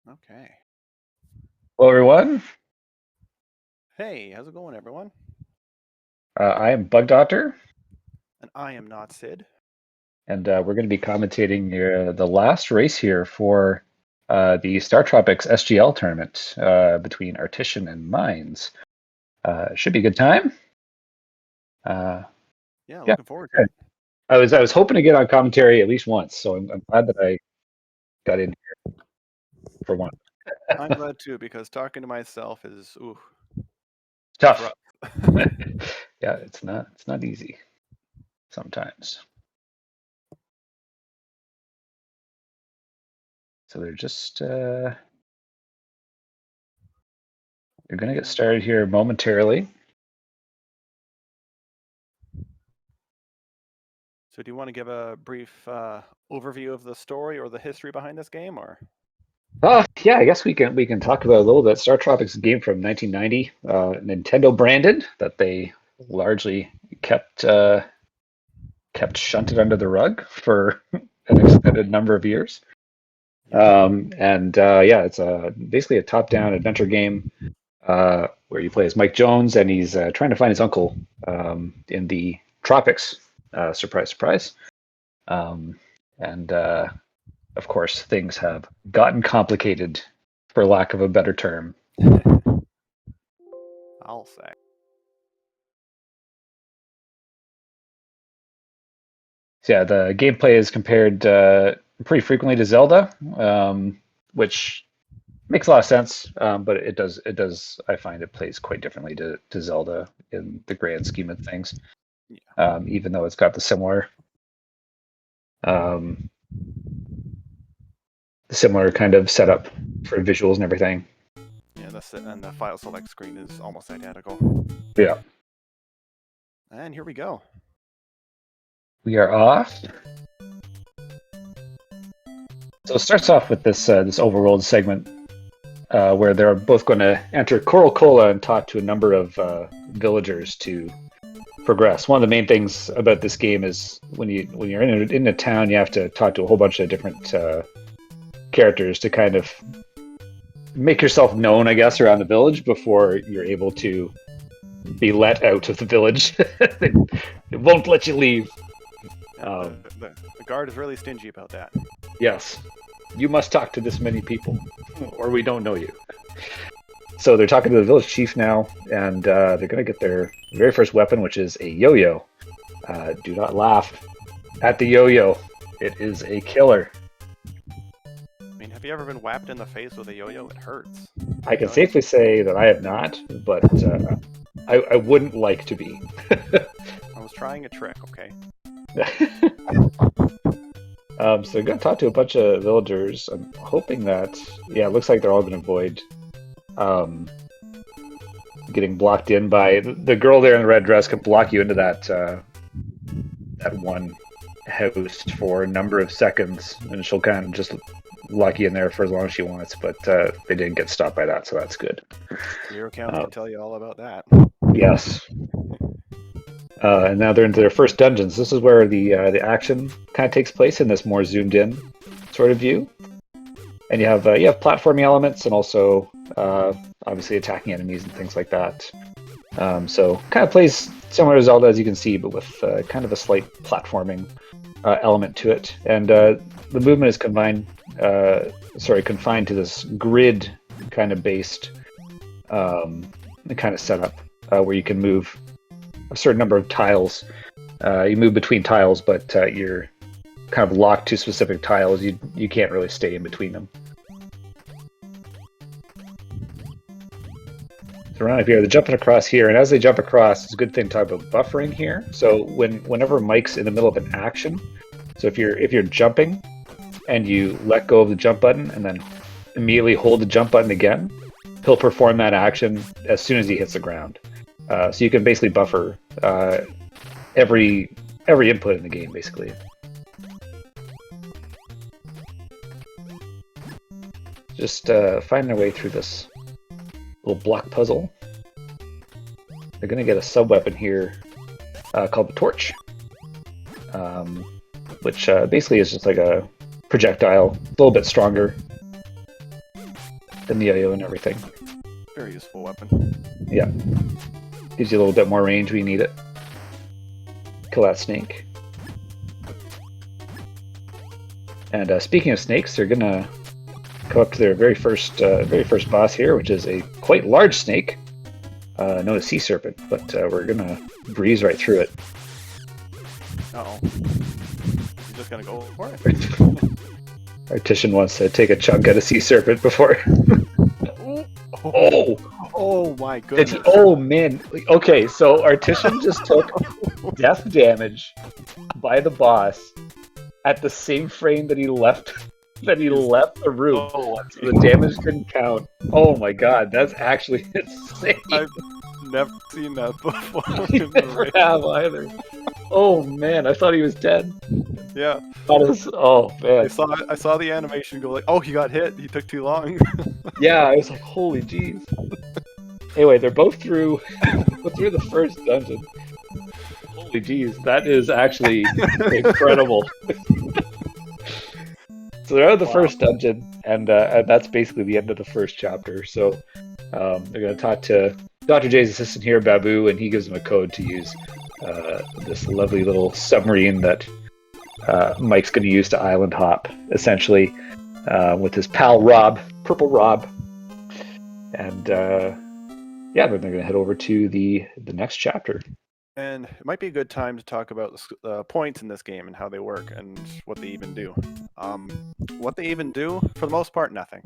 Okay. Hello, everyone. Hey, how's it going, everyone? I am Bug Doctor, And I am not Sid. and we're going to be commentating the last race here for the StarTropics SGL tournament between Artician and Mines. Should be a good time. Yeah, Yeah, looking forward to it. I was hoping to get on commentary at least once, so I'm glad that I got in here for one. I'm glad too because talking to myself is Tough. rough. Yeah, it's not easy sometimes. So they're just they're going to get started here momentarily. So, do you want to give a brief overview of the story or the history behind this game, or? Yeah, I guess we can talk about a little bit. StarTropics is a game from 1990, Nintendo branded, that they largely kept shunted under the rug for an extended number of years. Yeah. Yeah, it's basically a top-down adventure game where you play as Mike Jones, and he's trying to find his uncle in the tropics. Surprise, surprise. Um, and Of course, things have gotten complicated, for lack of a better term. I'll say. So yeah, the gameplay is compared pretty frequently to Zelda, which makes a lot of sense. But it does. I find it plays quite differently to Zelda in the grand scheme of things. Yeah. Even though it's got um, the similar kind of setup for visuals and everything. Yeah, and the file select screen is almost identical. Yeah, And here we go. we are off. So it starts off with this overworld segment where they're both going to enter Coral Cola and talk to a number of villagers to progress. One of the main things about this game is when you're in a town, you have to talk to a whole bunch of different characters to kind of make yourself known, I guess, around the village before you're able to be let out of the village. It won't let you leave. The guard is really stingy about that. Yes, you must talk to this many people, or we don't know you. So they're talking to the village chief now, and they're going to get their very first weapon, which is a yo-yo. Do not laugh at the yo-yo. It is a killer. I mean, have you ever been whapped in the face with a yo-yo? It hurts. I can safely say that I have not, but I wouldn't like to be. I was trying a trick, okay? So I'm going to talk to a bunch of villagers. I'm hoping that, yeah, it looks like they're all going to avoid getting blocked in by the girl there in the red dress. Can block you into that one house for a number of seconds, and she'll kind of just lock you in there for as long as she wants. But they didn't get stopped by that, so that's good. Your account can tell you all about that. Yes. And now they're into their first dungeons. This is where the action kind of takes place in this more zoomed in sort of view. And you have platforming elements and also obviously attacking enemies and things like that. So kind of plays similar to Zelda, as you can see, but with kind of a slight platforming element to it. And the movement is confined to this grid kind of based kind of setup where you can move a certain number of tiles. You move between tiles, but you're kind of locked to specific tiles. You can't really stay in between them. So around here, they're jumping across here, and as they jump across, it's a good thing to talk about buffering here. So whenever Mike's in the middle of an action, so if you're jumping and you let go of the jump button and then immediately hold the jump button again, he'll perform that action as soon as he hits the ground. So you can basically buffer every input in the game, basically. Just finding their way through this little block puzzle. They're going to get a sub-weapon here called the Torch, which basically is just like a projectile, a little bit stronger. and the yo-yo and everything. Very useful weapon. Yeah. Gives you a little bit more range when you need it. Kill that snake. And speaking of snakes, they're gonna go up to their very first boss here, which is a quite large snake, known as sea serpent. But we're gonna breeze right through it. Uh-oh. You're just gonna go for it? Artician wants to take a chunk at a sea serpent before. Oh! Oh my goodness! Oh man! Okay, so Artician just took death damage by the boss at the same frame that he left the room. Oh, so the damage didn't count. Oh my god, that's actually insane. I've never seen that before. Never have either. Oh man, I thought he was dead. Yeah. Oh man. I saw the animation go like, oh, he got hit. He took too long. Yeah, I was like, holy jeez. Anyway, they're both through the first dungeon. Holy jeez, that is actually incredible. So they're out of the first dungeon, and that's basically the end of the first chapter. So they're going to talk to Dr. J's assistant here, Babu, and he gives them a code to use this lovely little submarine that Mike's going to use to island hop, essentially, with his pal Rob, Purple Rob. And yeah, then they're going to head over to the next chapter. And it might be a good time to talk about the points in this game and how they work and what they even do. What they even do, for the most part, nothing.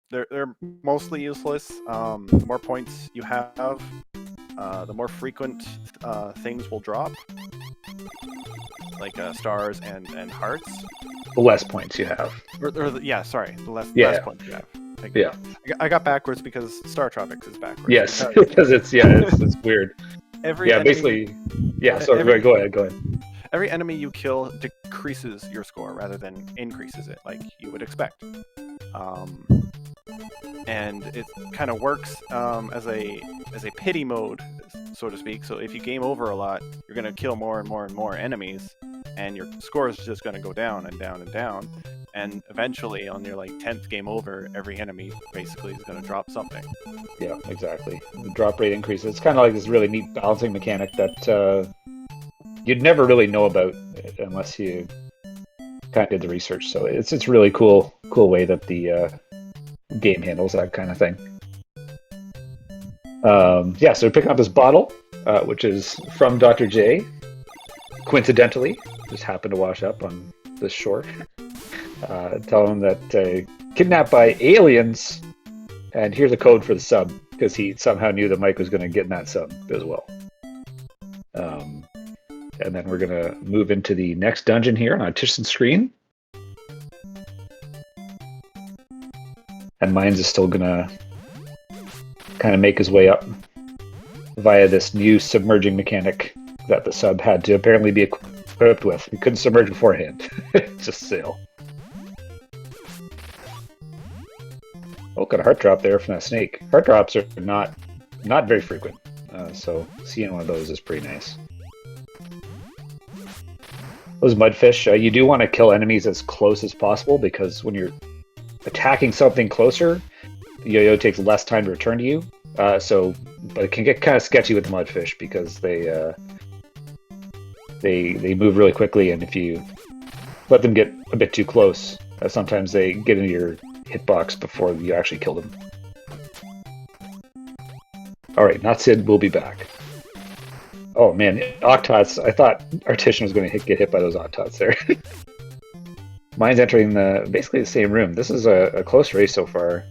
They're mostly useless. The more points you have, the more frequent things will drop, like stars and hearts. The less points you have. The less points you have. Yeah. I got backwards because StarTropics is backwards. Yes, because it's weird. Basically. Yeah, sorry, go ahead. Every enemy you kill decreases your score rather than increases it, like you would expect. And it kind of works as a pity mode, so to speak. So if you game over a lot, you're going to kill more and more and more enemies, and your score is just going to go down and down and down. And eventually, on your 10th game over, every enemy basically is going to drop something. Yeah, exactly. The drop rate increases. It's kind of like this really neat balancing mechanic that you'd never really know about unless you kind of did the research. So it's really cool way that the game handles that kind of thing. So we're picking up this bottle, which is from Dr. J. Coincidentally, just happened to wash up on this shore. Tell him that kidnapped by aliens, and here's a code for the sub, because he somehow knew that Mike was going to get in that sub as well. And then we're going to move into the next dungeon here on Artician's screen. And Mines is still going to kind of make his way up via this new submerging mechanic that the sub had to apparently be equipped with. He couldn't submerge beforehand. Just sail. Oh, got a heart drop there from that snake. Heart drops are not very frequent, so seeing one of those is pretty nice. Those mudfish, you do want to kill enemies as close as possible, because when you're attacking something closer, the yo-yo takes less time to return to you. But it can get kind of sketchy with the mudfish because they move really quickly, and if you let them get a bit too close, sometimes they get into your hitbox before you actually kill them. Alright, not Sid, we'll be back. Oh man, Octots, I thought Artician was going to get hit by those Octots there. Mine's entering basically the same room. This is a close race so far.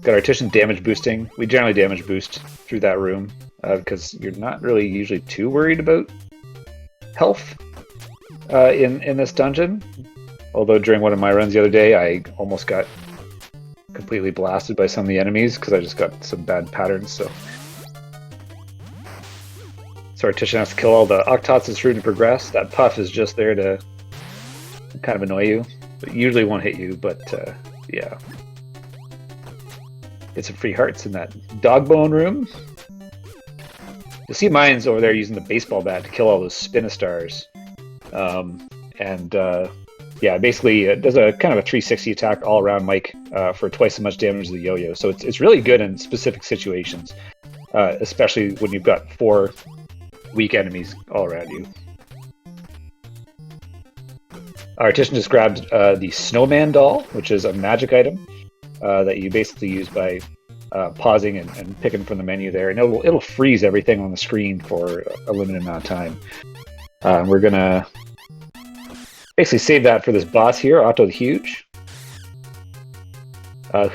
Got Artician damage boosting. We generally damage boost through that room, because you're not really usually too worried about health in this dungeon. Although during one of my runs the other day, I almost got completely blasted by some of the enemies because I just got some bad patterns. So Artician has to kill all the Octots that's room to progress. That puff is just there to kind of annoy you. It usually won't hit you, but yeah. Get some free hearts in that dog bone room. You'll see Mines over there using the baseball bat to kill all those Spinostars. Yeah, basically it does a kind of a 360 attack all around Mike for twice as much damage as the yo-yo. So it's really good in specific situations, especially when you've got 4 weak enemies all around you. Artician just grabbed the Snowman doll, which is a magic item that you basically use by pausing and picking from the menu there, and it'll freeze everything on the screen for a limited amount of time. We're gonna basically save that for this boss here, Otto the Huge,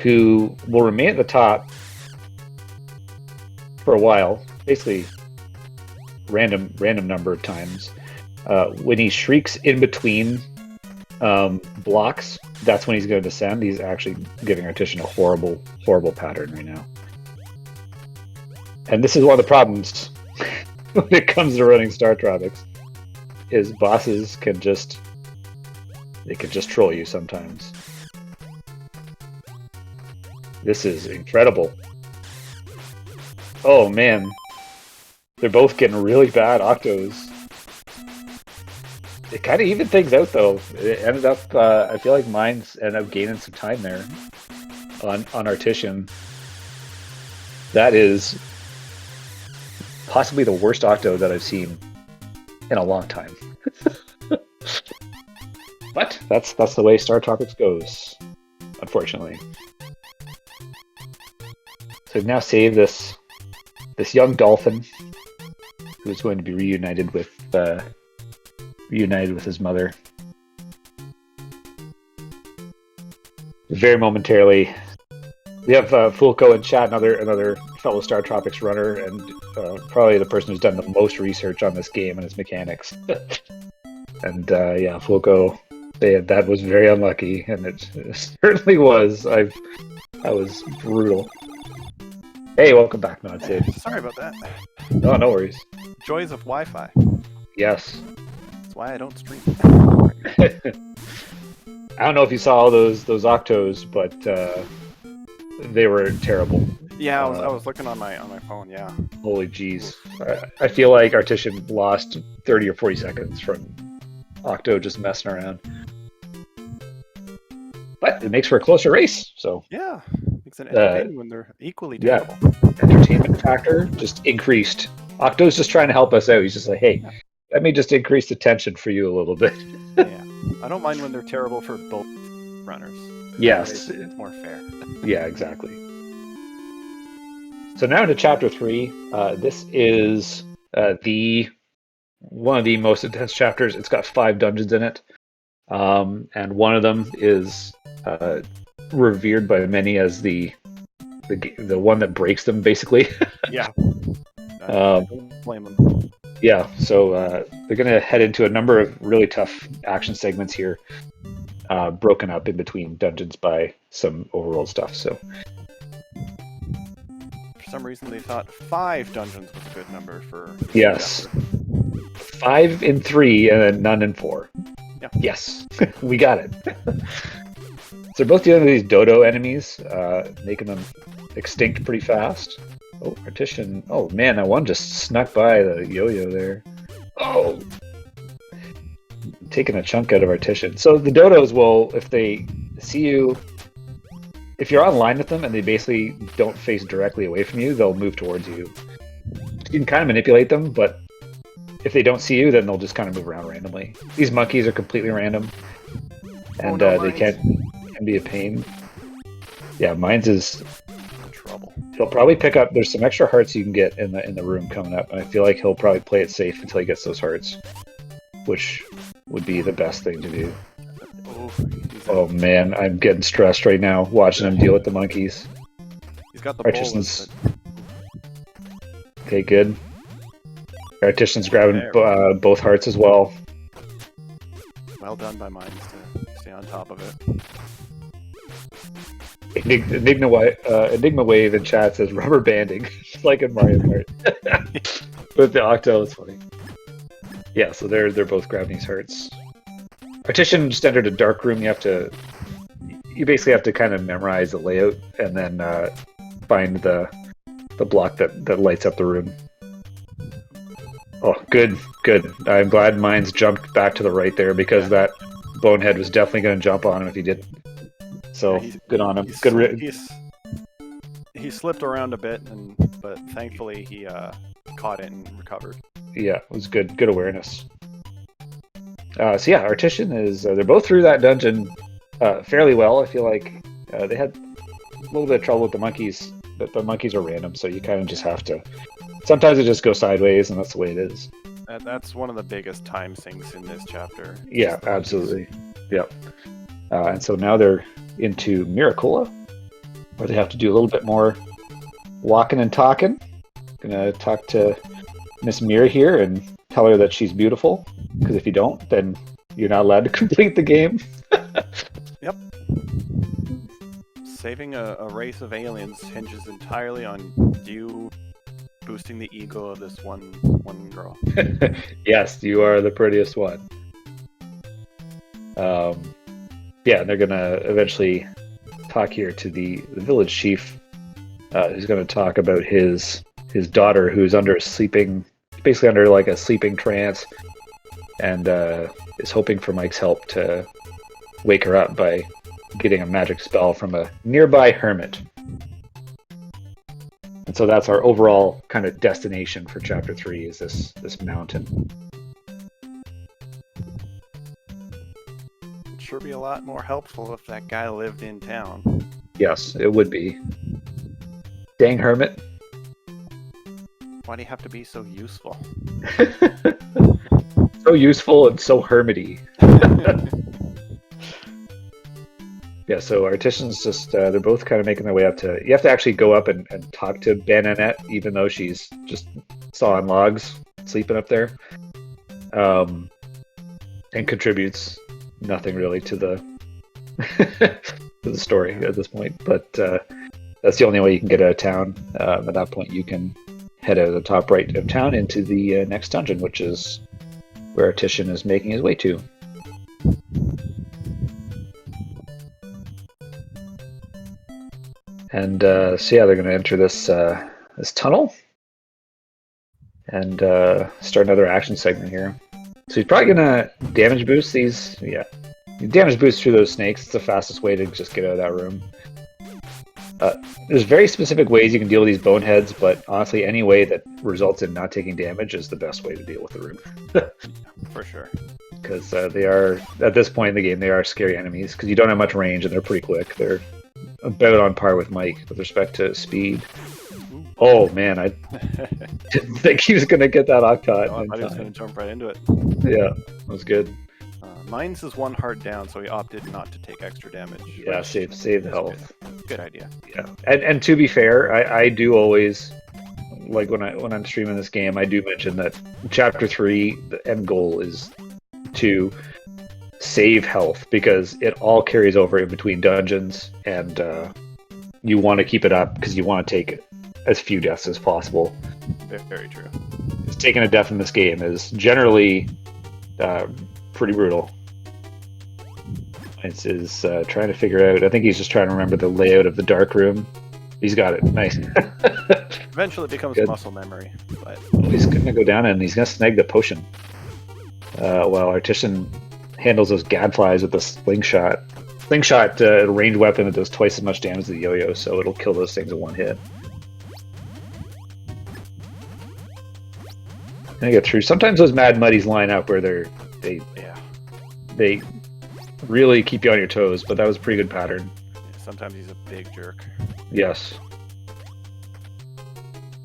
who will remain at the top for a while, basically random number of times. When he shrieks in between blocks, that's when he's going to descend. He's actually giving Artician a horrible pattern right now. And this is one of the problems when it comes to running StarTropics, is bosses can just troll you sometimes. This is incredible. Oh man, they're both getting really bad Octos. It kind of evened things out though. It ended up, I feel like mine's ended up gaining some time there on Artician. That is possibly the worst Octo that I've seen in a long time. But that's the way StarTropics goes, unfortunately. So we've now saved this young dolphin who's going to be reunited with his mother. Very momentarily, we have Fulco in chat, another fellow StarTropics runner, and probably the person who's done the most research on this game and its mechanics. And yeah, Fulco said that was very unlucky, and it certainly was. I was brutal. Hey, welcome back, Nod-Save. Sorry about that. No, no worries. Joys of Wi-Fi. Yes. That's why I don't stream. I don't know if you saw all those Octos, but they were terrible. Yeah, I was looking on my phone. Yeah. Holy jeez. I feel like Artician lost 30 or 40 seconds from Octo just messing around. But it makes for a closer race, so yeah, makes it entertaining when they're equally terrible. Yeah, entertainment factor just increased. Octo's just trying to help us out. He's just like, hey, let me just increase the tension for you a little bit. Yeah, I don't mind when they're terrible for both runners. Yes, it's more fair. Yeah, exactly. So now into chapter 3. This is one of the most intense chapters. It's got 5 dungeons in it, and one of them is revered by many as the one that breaks them, basically. Yeah. Don't blame them. Yeah, so they're going to head into a number of really tough action segments here, broken up in between dungeons by some overworld stuff. So, for some reason, they thought 5 dungeons was a good number for. Yes. 5 in 3 and then none in 4. Yeah. Yes, we got it. So they're both dealing with these dodo enemies, making them extinct pretty fast. Oh, Artician. Oh man, that one just snuck by the yo-yo there. Oh! Taking a chunk out of Artician. So the dodos will, if they see you, if you're online with them and they basically don't face directly away from you, they'll move towards you. You can kind of manipulate them, but if they don't see you, then they'll just kind of move around randomly. These monkeys are completely random, and they can be a pain. Yeah, mine's is in trouble. He'll probably pick up. There's some extra hearts you can get in the room coming up, and I feel like he'll probably play it safe until he gets those hearts, which would be the best thing to do. Oh man, I'm getting stressed right now watching him deal with the monkeys. He's got the Artician's. Okay, good. Artician's grabbing both hearts as well. Well done by mine to stay on top of it. Enigma Wave in chat says rubber banding, like in Mario Kart. With the Octo, it's funny. Yeah, so they're both grabbing these hearts. Artician just entered a dark room. You basically have to kind of memorize the layout and then find the block that lights up the room. Oh, good. I'm glad mine's jumped back to the right there because that Bonehead was definitely going to jump on him if he didn't. So Yeah, good on him. Good. He slipped around a bit, but thankfully he caught it and recovered. Yeah, it was good. Good awareness. So yeah, Artician is. They're both through that dungeon fairly well. I feel like they had a little bit of trouble with the monkeys, but the monkeys are random, so you kind of just have to. Sometimes it just goes sideways, and that's the way it is. That's one of the biggest time sinks in this chapter. Yeah, absolutely. Yep. And so now they're into Miracola, where they have to do a little bit more walking and talking. Gonna talk to Miss Mira here and tell her that she's beautiful, because if you don't, then you're not allowed to complete the game. Yep. Saving a race of aliens hinges entirely on you boosting the ego of this one girl. Yes, you are the prettiest one. Yeah, they're gonna eventually talk here to the village chief, who's gonna talk about his daughter, who's basically under like a sleeping trance, and is hoping for Mike's help to wake her up by getting a magic spell from a nearby hermit. And so that's our overall kind of destination for Chapter 3, is this mountain. It'd sure be a lot more helpful if that guy lived in town. Yes, it would be. Dang hermit. Why do you have to be so useful? So useful and so hermity. Yeah, so Artician's just, they're both kind of making their way up to... You have to actually go up and talk to Bananette, even though she's just sawing logs, sleeping up there. And contributes nothing really to the to the story at this point. But that's the only way you can get out of town. At that point, you can head out of the top right of town into the next dungeon, which is where Artician is making his way to. And so yeah, they're going to enter this this tunnel and start another action segment here. So he's probably going to damage boost these. Yeah, you damage boost through those snakes. It's the fastest way to just get out of that room. There's very specific ways you can deal with these boneheads, but honestly, any way that results in not taking damage is the best way to deal with the room. For sure. Because they are, at this point in the game, they are scary enemies, because you don't have much range and they're pretty quick. They're about on par with Mike with respect to speed. Oh man, I didn't think he was going to get that octot. I thought he was going to jump right into it. Yeah, that was good. Mine's is one heart down, so he opted not to take extra damage. Yeah, save the health. Good idea. Yeah, and to be fair, I do always, like when I'm streaming this game, I do mention that Chapter 3, the end goal is to save health, because it all carries over in between dungeons, and you want to keep it up because you want to take as few deaths as possible. Very true. Because taking a death in this game is generally pretty brutal. It's trying to figure out. I think he's just trying to remember the layout of the dark room. He's got it. Nice. Eventually it becomes muscle memory. But he's going to go down and he's going to snag the potion. While Artician handles those gadflies with the slingshot. Slingshot, a ranged weapon that does twice as much damage as the yo-yo, so it'll kill those things in one hit. I get through. Sometimes those Mad Muddies line up where they really keep you on your toes, but that was a pretty good pattern. Yeah, sometimes he's a big jerk. Yes.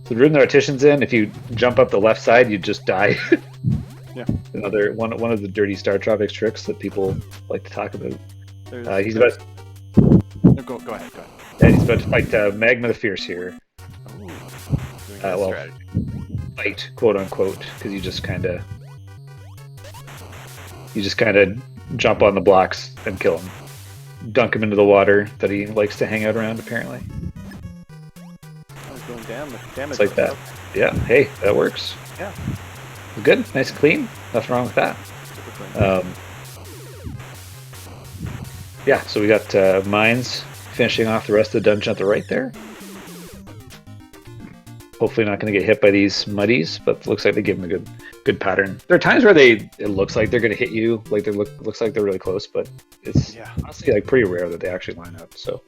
So the room the Artician's in, if you jump up the left side, you just die. Yeah. Another one of the dirty StarTropics tricks that people like to talk about. He's about. Go ahead. Yeah, he's about to fight Magma the Fierce here. Ooh, strategy. Fight, quote unquote, because you just kind of jump on the blocks and kill him, dunk him into the water that he likes to hang out around. Apparently, I was going damage. It's like that. Yeah. Hey, that works. Yeah. Good, nice and clean. Nothing wrong with that. Yeah, so we got mines finishing off the rest of the dungeon at the right there. hopefully not going to get hit by these muddies, but it looks like they give them a good pattern. There are times where it looks like they're going to hit you, like looks like they're really close, but it's honestly like pretty rare that they actually line up. So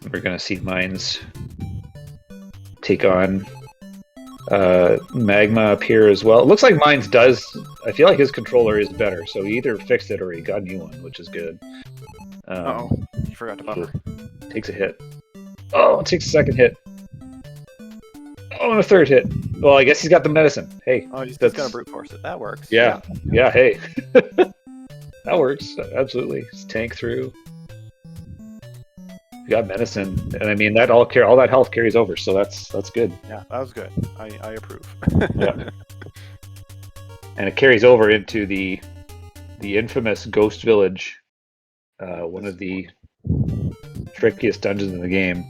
we're going to see mines take on magma up here as well. It looks like mines does. I feel like his controller is better, so he either fixed it or he got a new one, which is good. Oh, you forgot to buffer. Takes a hit. Oh, it takes a second hit. Oh, and a third hit. Well, I guess he's got the medicine. Hey. Oh, he's just gonna brute force it. That works. Yeah. Yeah, hey. That works. Absolutely. Just tank through. You got medicine. And I mean, all that health carries over, so that's good. Yeah, that was good. I approve. Yeah. And it carries over into the infamous Ghost Village. One of the trickiest dungeons in the game.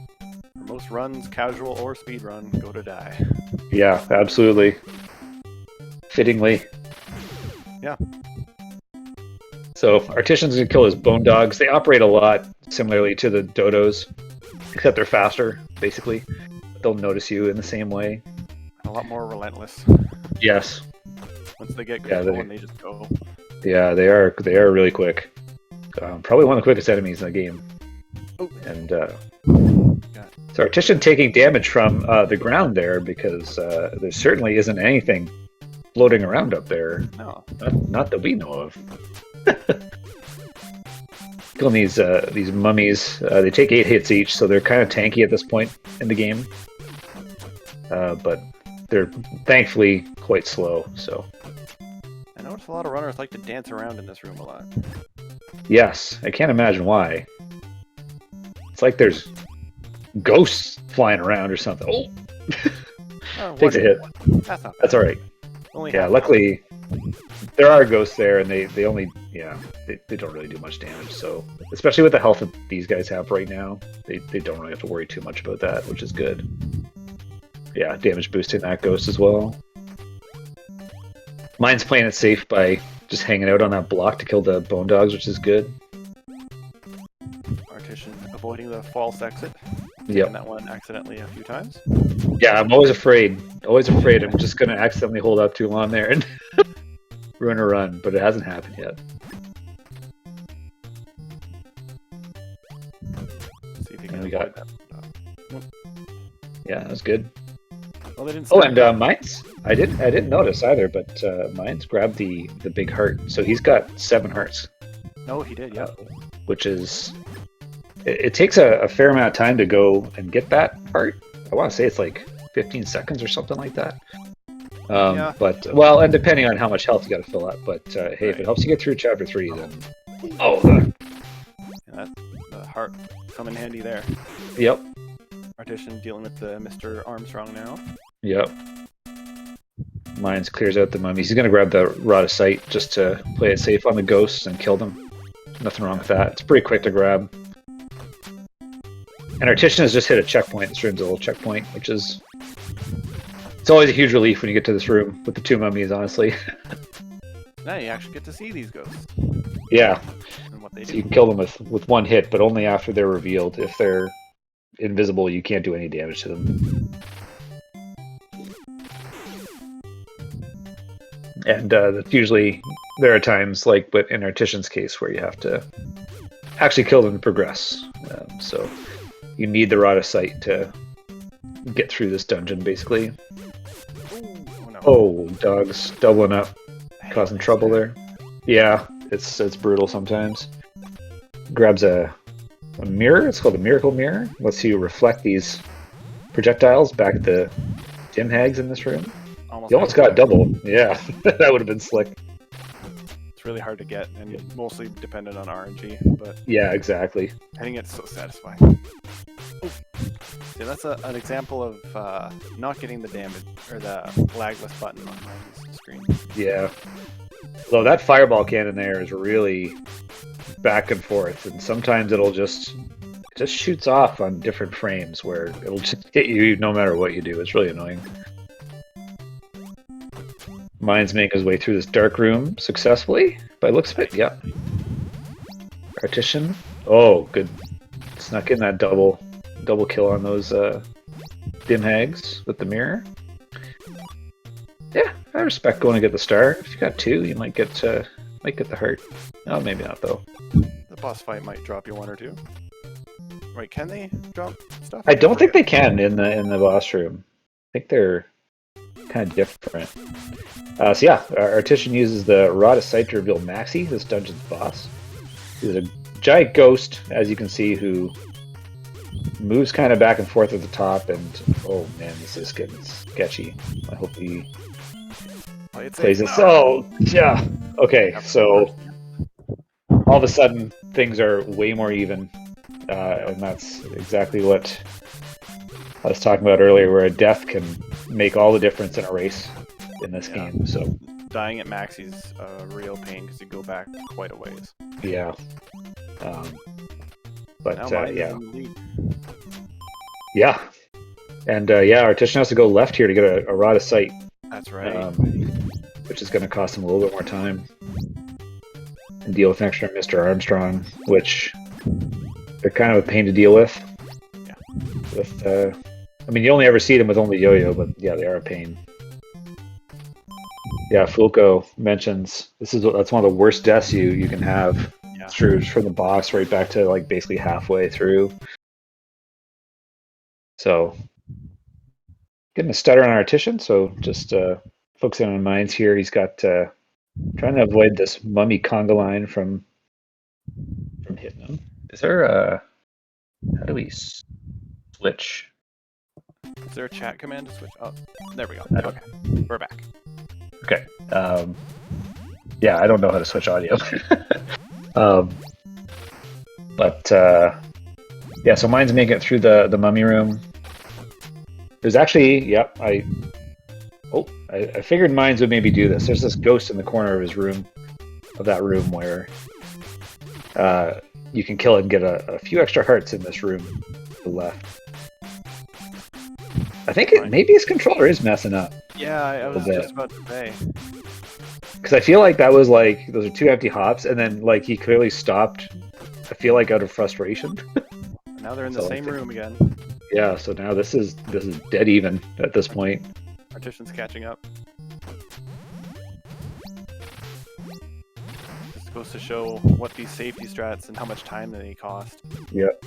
For most runs, casual or speed run, go to die. Yeah, absolutely. Fittingly. Yeah. So Artician's gonna kill his bone dogs. They operate a lot similarly to the dodos, except they're faster, basically. They'll notice you in the same way. A lot more relentless. Yes. Once they get control, they just go. Yeah, they are really quick. Probably one of the quickest enemies in the game. Oh. And so Artician taking damage from the ground there because there certainly isn't anything floating around up there. No. Not that we know of. Killing these mummies. They take 8 hits each, so they're kind of tanky at this point in the game. But they're thankfully quite slow. So I noticed a lot of runners like to dance around in this room a lot. Yes, I can't imagine why. It's like there's ghosts flying around or something. Oh, takes a hit. That's all right. Yeah, luckily there are ghosts there, and they only they don't really do much damage. So especially with the health that these guys have right now, they don't really have to worry too much about that, which is good. Yeah, damage boosting that ghost as well. Mine's playing it safe by just hanging out on that block to kill the bone dogs, which is good. Artician avoiding the false exit. Yep. That one accidentally a few times. Yeah, I'm always afraid. Always afraid I'm just going to accidentally hold up too long there and ruin a run, but it hasn't happened yet. See if you can avoid that. Yeah, that was good. Well, they didn't. Oh, and Mines. I didn't notice either, but Mines grabbed the big heart, so he's got 7 hearts. No, he did. Yeah. Which is, it takes a fair amount of time to go and get that heart. I want to say it's like 15 seconds or something like that. Yeah. But well, and depending on how much health you got to fill up. But hey, if it helps you get through chapter 3, then the heart come in handy there. Yep. Artician dealing with the Mr. Armstrong now. Yep. Mines clears out the mummies. He's gonna grab the Rod of Sight just to play it safe on the ghosts and kill them. Nothing wrong with that. It's pretty quick to grab. And Artician has just hit a checkpoint. This room's a little checkpoint, which is... It's always a huge relief when you get to this room with the 2 mummies, honestly. Now you actually get to see these ghosts. Yeah. And what they do. So you can kill them with 1 hit, but only after they're revealed. If they're invisible, you can't do any damage to them. And that's usually... There are times, like but in Artician's case, where you have to actually kill them to progress. So you need the Rod of Sight to get through this dungeon, basically. Oh, no. Oh, dogs doubling up, causing trouble there. Yeah, it's brutal sometimes. Grabs a mirror. It's called a miracle mirror. Lets you reflect these projectiles back at the dim hags in this room. You almost got double. Yeah, that would have been slick. It's really hard to get, and mostly dependent on RNG. But yeah, exactly. Hitting it's so satisfying. Oh. See, that's an example of not getting the damage or the lagless button on my screen. Yeah. Though that fireball cannon there is really back and forth, and sometimes it'll just shoots off on different frames where it'll just hit you no matter what you do. It's really annoying. Mine's making his way through this dark room successfully, by looks of it. Yep. Artician. Oh, good. Snuck in that double double kill on those dim hags with the mirror. Yeah, I respect going to get the star. If you got 2, you might get the heart. Oh, maybe not though. The boss fight might drop you 1 or 2. Wait, can they drop stuff? I don't think they can in the boss room. I think they're kind of different. So yeah, our Artician uses the Rod of Sight to reveal Maxi, this dungeon's boss. He's a giant ghost, as you can see, who moves kind of back and forth at the top, and oh man, this is getting sketchy. I hope he plays this. Oh, yeah. Okay, so all of a sudden, things are way more even, and that's exactly what I was talking about earlier, where a death can make all the difference in a race in this game. So dying at Maxi's a real pain because you go back quite a ways. Yeah. But yeah. Yeah. And yeah, Artician has to go left here to get a Rod of Sight. That's right. Which is going to cost him a little bit more time. And deal with an extra Mr. Armstrong, which they're kind of a pain to deal with. Yeah. With, I mean, you only ever see them with only Yo-Yo, but yeah, they are a pain. Yeah, Fulco mentions that's one of the worst deaths you can have. Yeah. Through from the boss right back to like basically halfway through. So getting a stutter on Artician, so just focusing on Mines here. He's got trying to avoid this mummy conga line from hitting him. Is there how do we switch? Is there a chat command to switch? Oh, there we go. Okay, we're back. Okay. Yeah, I don't know how to switch audio. But yeah, so Mine's making it through the mummy room. There's actually, yep, I figured Mines would maybe do this. There's this ghost in the corner of his room, where you can kill it and get a few extra hearts in this room to the left. I think maybe his controller is messing up. Yeah, I was just about to say. Because I feel like that was like, those are 2 empty hops, and then like he clearly stopped, I feel like out of frustration. Now they're in the same room again. Yeah, so now this is dead even at this point. Artician's catching up. Just goes to show what these safety strats and how much time they cost. Yep,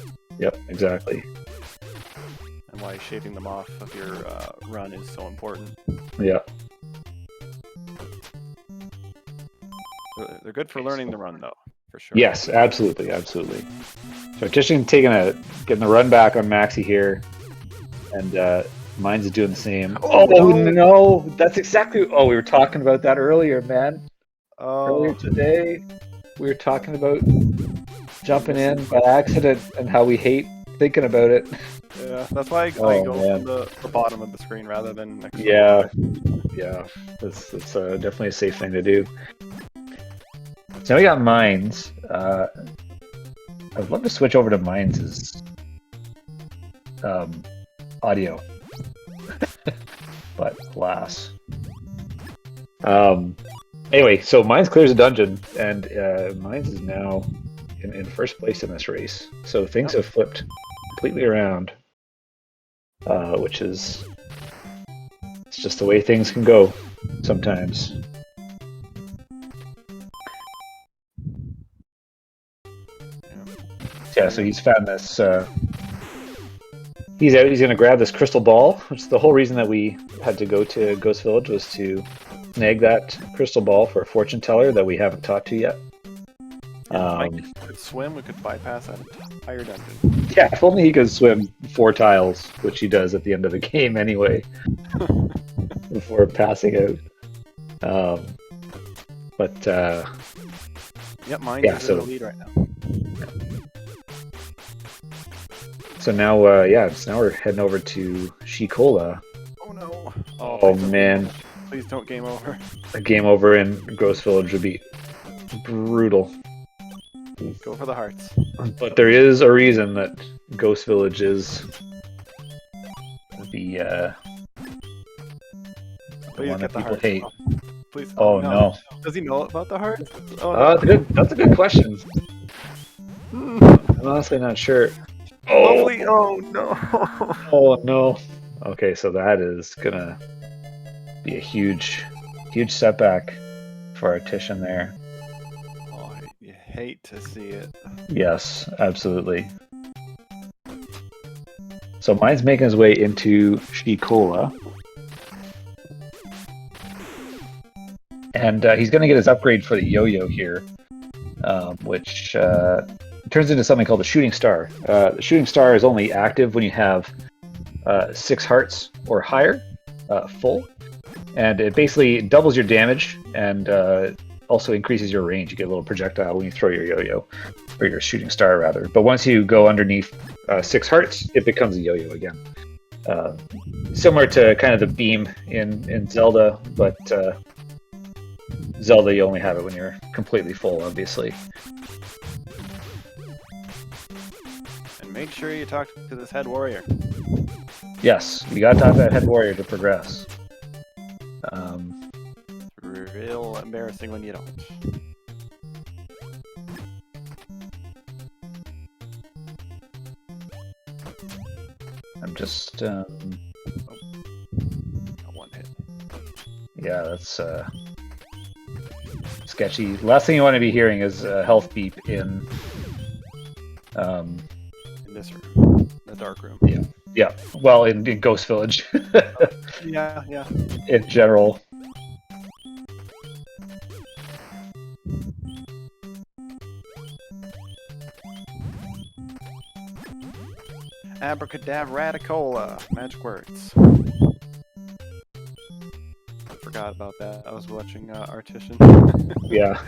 exactly. And why shaving them off of your run is so important. Yeah. They're good for learning the run, though, for sure. Yes, absolutely. So Artician getting the run back on Maxi here, and Mine's doing the same. Oh no, that's exactly. Oh, we were talking about that earlier, man. Earlier today, we were talking about jumping in by accident and how we hate thinking about it. Yeah, that's why I go to the bottom of the screen rather than next to Yeah. It's definitely a safe thing to do. So now we got Mines. I'd love to switch over to Mines' audio. But alas. Anyway, so Mines clears a dungeon, and Mines is now in first place in this race. So things have flipped completely around, which is it's just the way things can go sometimes. Yeah, so he's found this. He's going to grab this crystal ball, which is the whole reason that we had to go to Ghost Village, was to snag that crystal ball for a fortune teller that we haven't talked to yet. Mike could swim, we could bypass that entire dungeon. Yeah, if only he could swim 4 tiles, which he does at the end of the game anyway, before passing out. Yep, mine is in the lead right now. So now, now we're heading over to Shikola. Oh no! Oh man! Please don't game over. A game over in Ghost Village would be brutal. Go for the hearts. But there is a reason that Ghost Village is the one that people hate. Please. Oh no! Does he know about the hearts? Oh, no. That's a good question. I'm honestly not sure. Oh Please. Oh no. Oh no. Okay, so that is gonna be a huge setback for Artician there. Oh, you hate to see it. Yes, absolutely. So mine's making his way into Shikola. And he's going to get his upgrade for the yo-yo here, which turns into something called the Shooting Star. The Shooting Star is only active when you have 6 hearts or higher, full. And it basically doubles your damage and also increases your range. You get a little projectile when you throw your yo-yo, or your Shooting Star rather. But once you go underneath 6 hearts, it becomes a yo-yo again. Similar to kind of the beam in Zelda, but Zelda you only have it when you're completely full, obviously. And make sure you talk to this head warrior. Yes, you gotta talk to that head warrior to progress. Real embarrassing when you don't. I'm just Got one hit. yeah, that's sketchy. Last thing you want to be hearing is a health beep in In this room, the dark room. yeah, well, in Ghost Village. Yeah. In general. Abracadabra radicola. Magic words. I forgot about that. I was watching Artician. Yeah.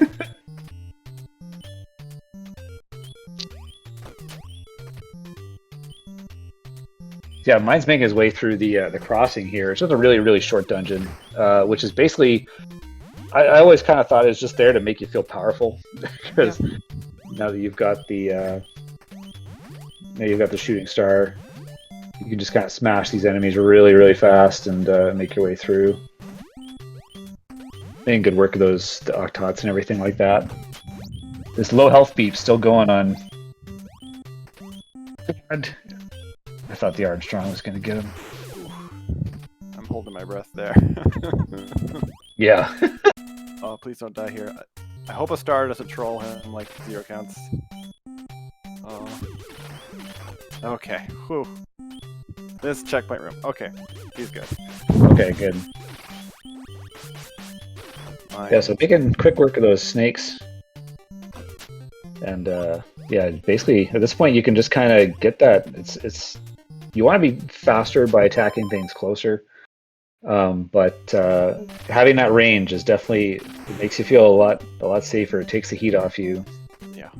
Yeah, mine's making his way through the crossing here. It's just a really short dungeon, which is basically, I always kind of thought it was just there to make you feel powerful, because now that you've got the Shooting Star, you can just kind of smash these enemies really fast and make your way through. Making good work of the Octots and everything like that. This low health beep still going on. And I thought the Armstrong was going to get him. I'm holding my breath there. Yeah. Oh, please don't die here. I hope a star doesn't troll him like 0 counts. Oh. Okay. Whew. This checkpoint room. Okay. He's good. Okay, good. Yeah, so making quick work of those snakes. And yeah, basically at this point you can just kind of get that. It's you want to be faster by attacking things closer, but having that range is definitely, it makes you feel a lot safer. It takes the heat off you. Yeah.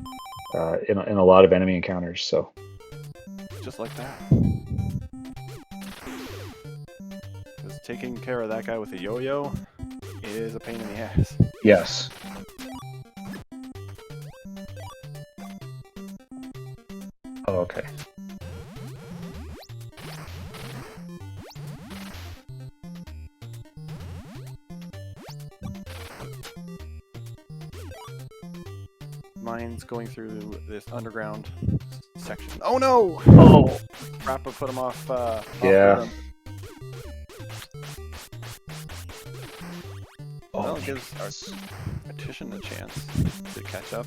In a lot of enemy encounters. So just like that. Because taking care of that guy with a yo-yo is a pain in the ass. yes. Oh, okay. Mine's going through this underground section. Oh no! Oh, Rappa put him off. yeah. Rhythm. Well, it gives our Artician a chance to catch up.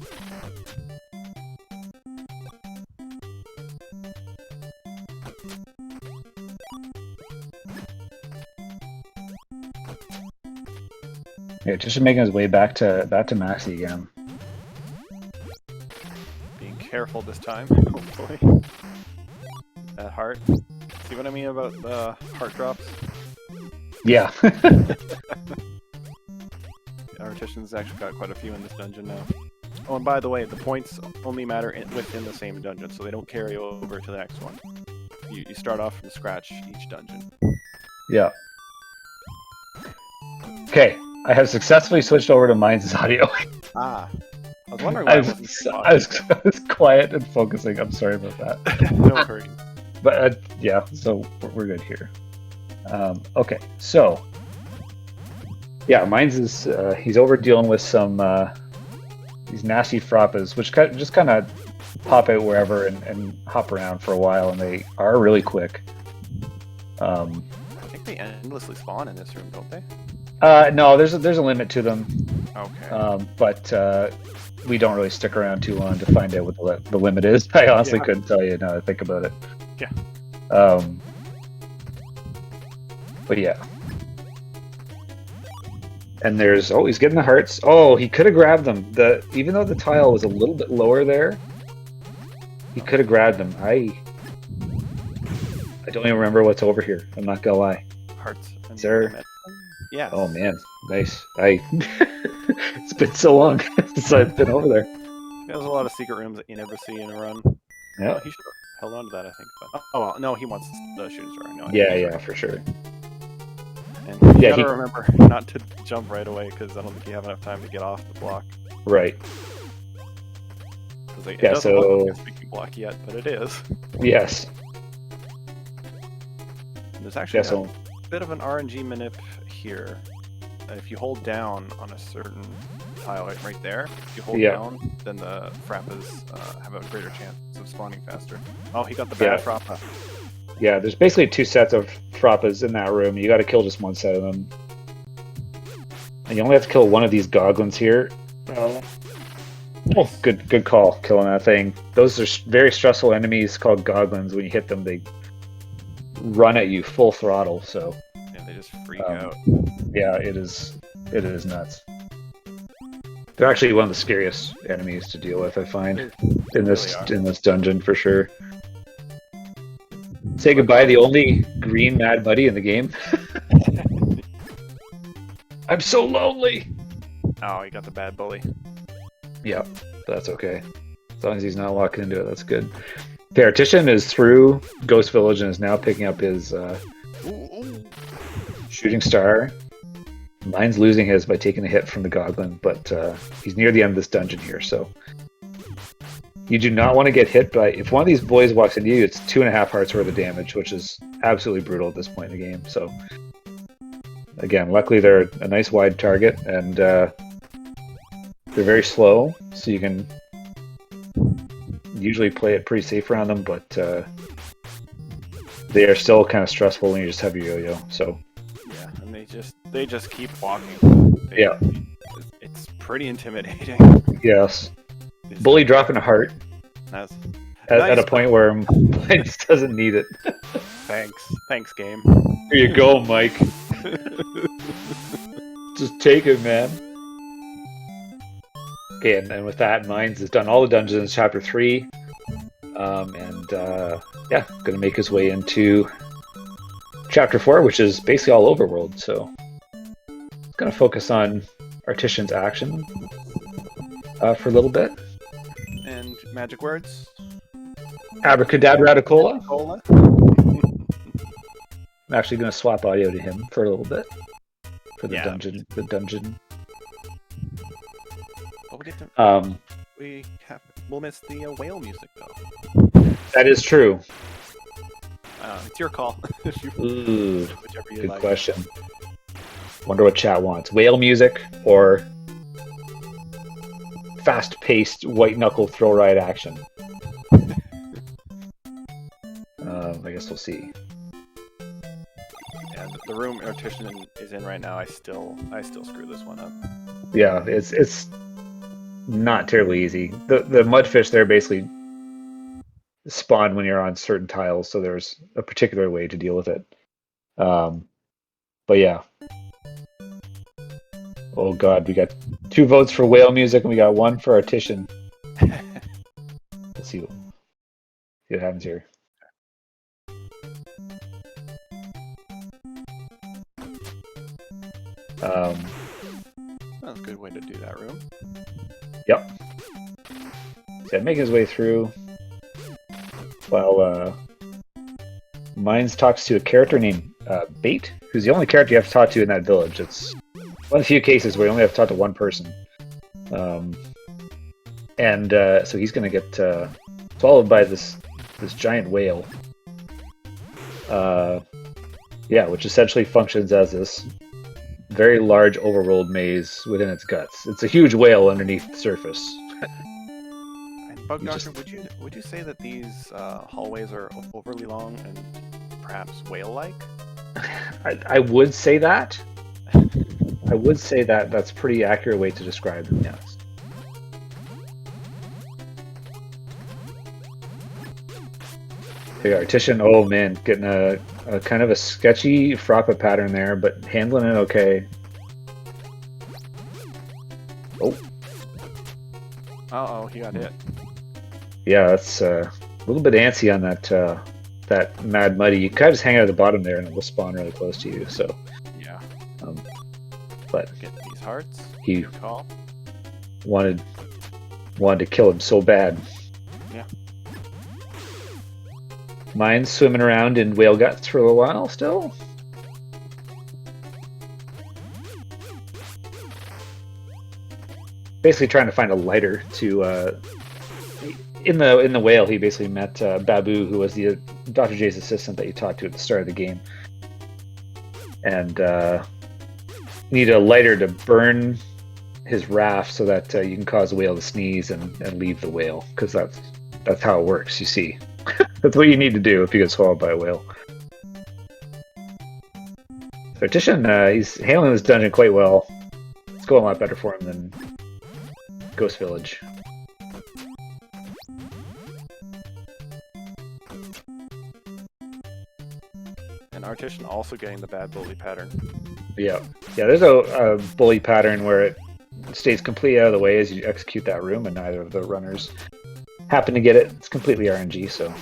Yeah, just making his way back to Maxi again. Being careful this time, hopefully. That heart. See what I mean about the heart drops? Yeah. Artician's actually got quite a few in this dungeon now. Oh, and by the way, the points only matter within the same dungeon, so they don't carry over to the next one. You start off from scratch each dungeon. Yeah. Okay, I have successfully switched over to Mine's audio. Ah. I was wondering why I was quiet and focusing. I'm sorry about that. No hurry. But yeah, so we're good here. Okay, so yeah, Mine's is he's over dealing with some these nasty frappas, which just kind of pop out wherever and hop around for a while, and they are really quick. I think they endlessly spawn in this room, don't they? No, there's a limit to them. Okay. But we don't really stick around too long to find out what the limit is. I honestly couldn't tell you now that I think about it. Yeah. But yeah. And there's he's getting the hearts. Oh, he could have grabbed them. Even though the tile was a little bit lower there, he could have grabbed them. I don't even remember what's over here. I'm not gonna lie. Hearts. Is there? Yeah. Oh man, nice. It's been so long since I've been over there. There's a lot of secret rooms that you never see in a run. Yeah. He should have held on to that, I think. But well, no, he wants the shooting star. No, yeah, for sure. And you gotta remember not to jump right away because I don't think you have enough time to get off the block. Right. It doesn't look like a speaking block yet, but it is. Yes. And there's actually a bit of an RNG manip here. If you hold down on a certain tile right there, if you hold down, then the frappas have a greater chance of spawning faster. Oh, he got the bad frappa. Yeah, there's basically 2 sets of frappas in that room. You got to kill just 1 set of them. And you only have to kill 1 of these goblins here. Oh, good call, killing that thing. Those are very stressful enemies called goblins. When you hit them, they run at you full throttle. So yeah, they just freak out. Yeah, it is nuts. They're actually one of the scariest enemies to deal with, I find, in this dungeon for sure. Say goodbye to the only green Mad Buddy in the game. I'm so lonely. Oh, he got the bad bully. Yeah, that's okay. As long as he's not walking into it, that's good. The Artician is through Ghost Village and is now picking up his shooting star. Mine's losing his by taking a hit from the Goblin, but he's near the end of this dungeon here, so you do not want to get hit by... If one of these boys walks into you, it's 2.5 hearts worth of damage, which is absolutely brutal at this point in the game. So, again, luckily they're a nice wide target, and they're very slow, so you can usually play it pretty safe around them, but they are still kind of stressful when you just have your yo-yo, so... Yeah, and they just keep walking. It's pretty intimidating. Yes. Bully dropping a heart at a point where mine just doesn't need it. Thanks, game. Here you go, Mike. Just take it, man. Okay, and with that, Mines has done all the dungeons in Chapter 3. Gonna make his way into Chapter 4, which is basically all overworld, so it's gonna focus on Artician's action for a little bit. And magic words? Abracadabra Cola. I'm actually going to swap audio to him for a little bit for the dungeon. The dungeon. Well, we'll miss the whale music though. That is true. It's your call. Ooh, good question. Wonder what chat wants: whale music or fast-paced white-knuckle throw-ride action. I guess we'll see. Yeah, the room Artician is in right now, I still screw this one up. Yeah, it's not terribly easy. The mudfish there basically spawn when you're on certain tiles, so there's a particular way to deal with it. But yeah. Oh god, we got 2 votes for whale music and we got 1 for Artician. Let's see what happens here. That's a good way to do that room. Yep. So making his way through while Mines talks to a character named Bait, who's the only character you have to talk to in that village. It's one of the few cases where you only have to talk to one person. So he's going to get swallowed by this giant whale. Which essentially functions as this very large overworld maze within its guts. It's a huge whale underneath the surface. I Bug You Doctor, just- would you say that these hallways are overly long and perhaps whale-like? I would say that. I would say that that's a pretty accurate way to describe them, yes. The Artician, oh man, getting a kind of a sketchy frappa pattern there, but handling it okay. Oh. Uh-oh, he got hit. Yeah, that's a little bit antsy on that Mad Muddy. You kind of just hang out at the bottom there and it will spawn really close to you, so. Yeah. But Get these hearts. he Good call. wanted to kill him so bad. Yeah. Mine's swimming around in whale guts for a little while still. Basically trying to find a lighter to in the whale. He basically met Babu, who was the Dr. J's assistant that you talked to at the start of the game, and need a lighter to burn his raft so that you can cause the whale to sneeze and leave the whale, because that's how it works. You see, that's what you need to do if you get swallowed by a whale. Artician, he's handling this dungeon quite well. It's going a lot better for him than Ghost Village. And Artician also getting the bad bully pattern. Yeah, there's a bully pattern where it stays completely out of the way as you execute that room, and neither of the runners happen to get it. It's completely RNG, so.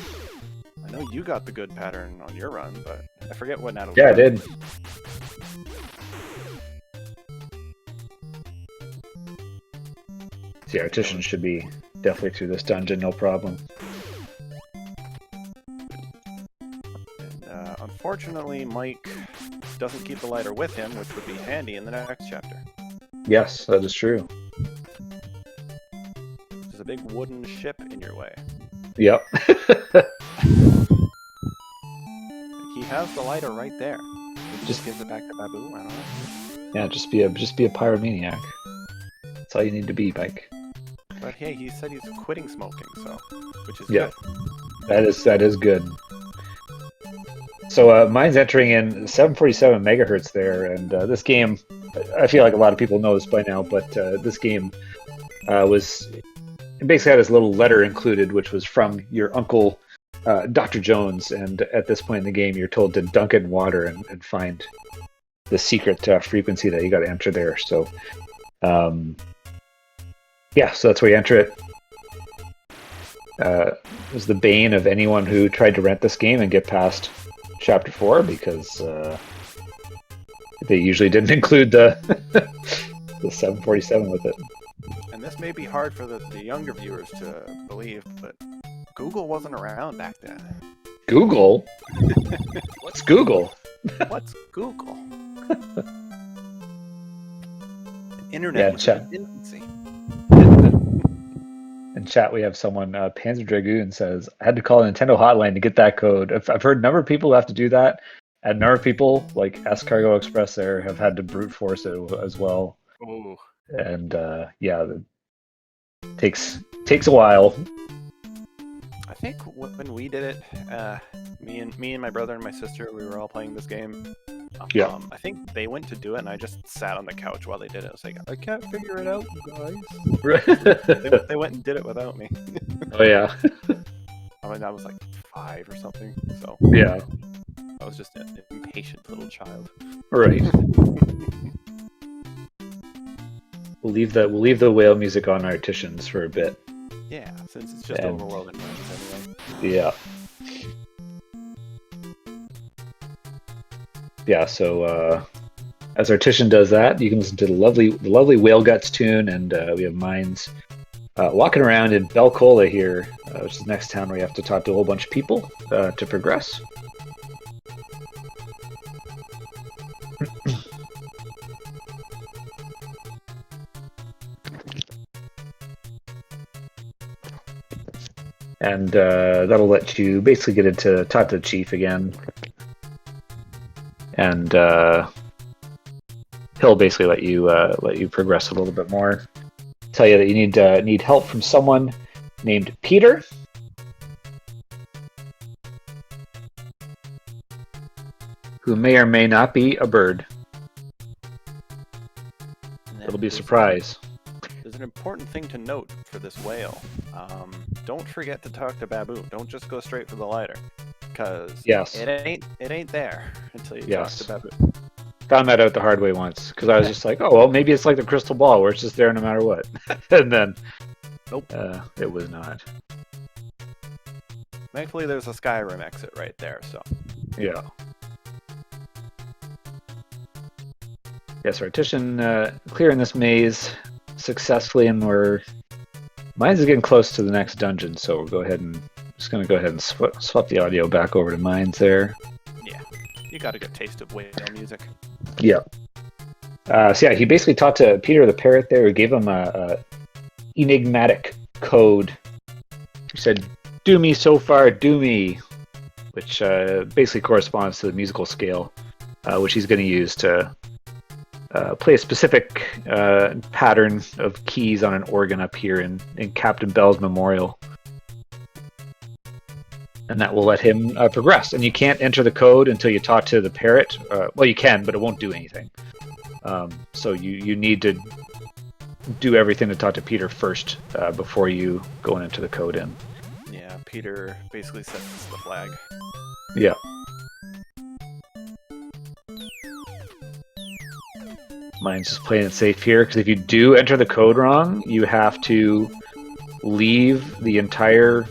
I know you got the good pattern on your run, but I forget what Natalie Yeah, I got. did. The Artician should be definitely through this dungeon, no problem. And unfortunately, Mike doesn't keep the lighter with him, which would be handy in the next chapter. Yes, that is true. There's a big wooden ship in your way. Yep. He has the lighter right there. He just gives it back to Babu. I don't know. Yeah, just be a pyromaniac. That's all you need to be, Mike. But hey, he said he's quitting smoking, so which is Yeah. good. That is good. So mine's entering in 747 megahertz there, and this game, I feel like a lot of people know this by now, but this game it basically had this little letter included, which was from your uncle, Dr. Jones, and at this point in the game, you're told to dunk it in water and find the secret frequency that you got to enter there. So, yeah, so that's where you enter it. It was the bane of anyone who tried to rent this game and get past Chapter 4, because they usually didn't include the 747 with it. And this may be hard for the younger viewers to believe, but Google wasn't around back then. Google? What's Google? What's Google? Internet was in its infancy. In chat, we have someone, Panzer Dragoon says, I had to call the Nintendo hotline to get that code. I've heard a number of people who have to do that, and a number of people, like S Cargo Express there, have had to brute force it as well. Ooh. And yeah, it takes a while. I think when we did it, me and my brother and my sister, we were all playing this game. Yeah. I think they went to do it, and I just sat on the couch while they did it. I was like, I can't figure it out, you guys. They went and did it without me. Oh yeah. I mean, I was like 5 or something, so Yeah. I was just an impatient little child. Right. We'll leave the whale music on Articians for a bit. Yeah, since it's just overwhelming runs anyway. Yeah. Yeah, so as Artician does that, you can listen to the lovely Whale Guts tune, and we have Mines walking around in Belcola here, which is the next town where you have to talk to a whole bunch of people to progress. And that'll let you basically get into talk to the chief again. And he'll basically let you progress a little bit more. Tell you that you need help from someone named Peter. Who may or may not be a bird. It'll be a surprise. There's an important thing to note for this whale. Don't forget to talk to Babu. Don't just go straight for the lighter, because it ain't there until you talk to Babu. Found that out the hard way once, because I was just like, oh well, maybe it's like the crystal ball where it's just there no matter what. And then, nope, it was not. Thankfully, there's a Skyrim exit right there. So yeah. Yes, Artician clearing this maze successfully, and Mines is getting close to the next dungeon, so we'll go ahead and swap the audio back over to Mines there. Yeah, you got a good taste of whale music. Yeah. So yeah, he basically talked to Peter the parrot there, who gave him a enigmatic code. He said, "Do me so far, do me," which basically corresponds to the musical scale, which he's going to use to play a specific pattern of keys on an organ up here in Captain Bell's memorial. And that will let him progress. And you can't enter the code until you talk to the parrot. Well, you can, but it won't do anything. So you need to do everything to talk to Peter first before you go and enter the code in. Yeah, Peter basically sets the flag. Yeah. Mine's just playing it safe here, because if you do enter the code wrong, you have to leave the entire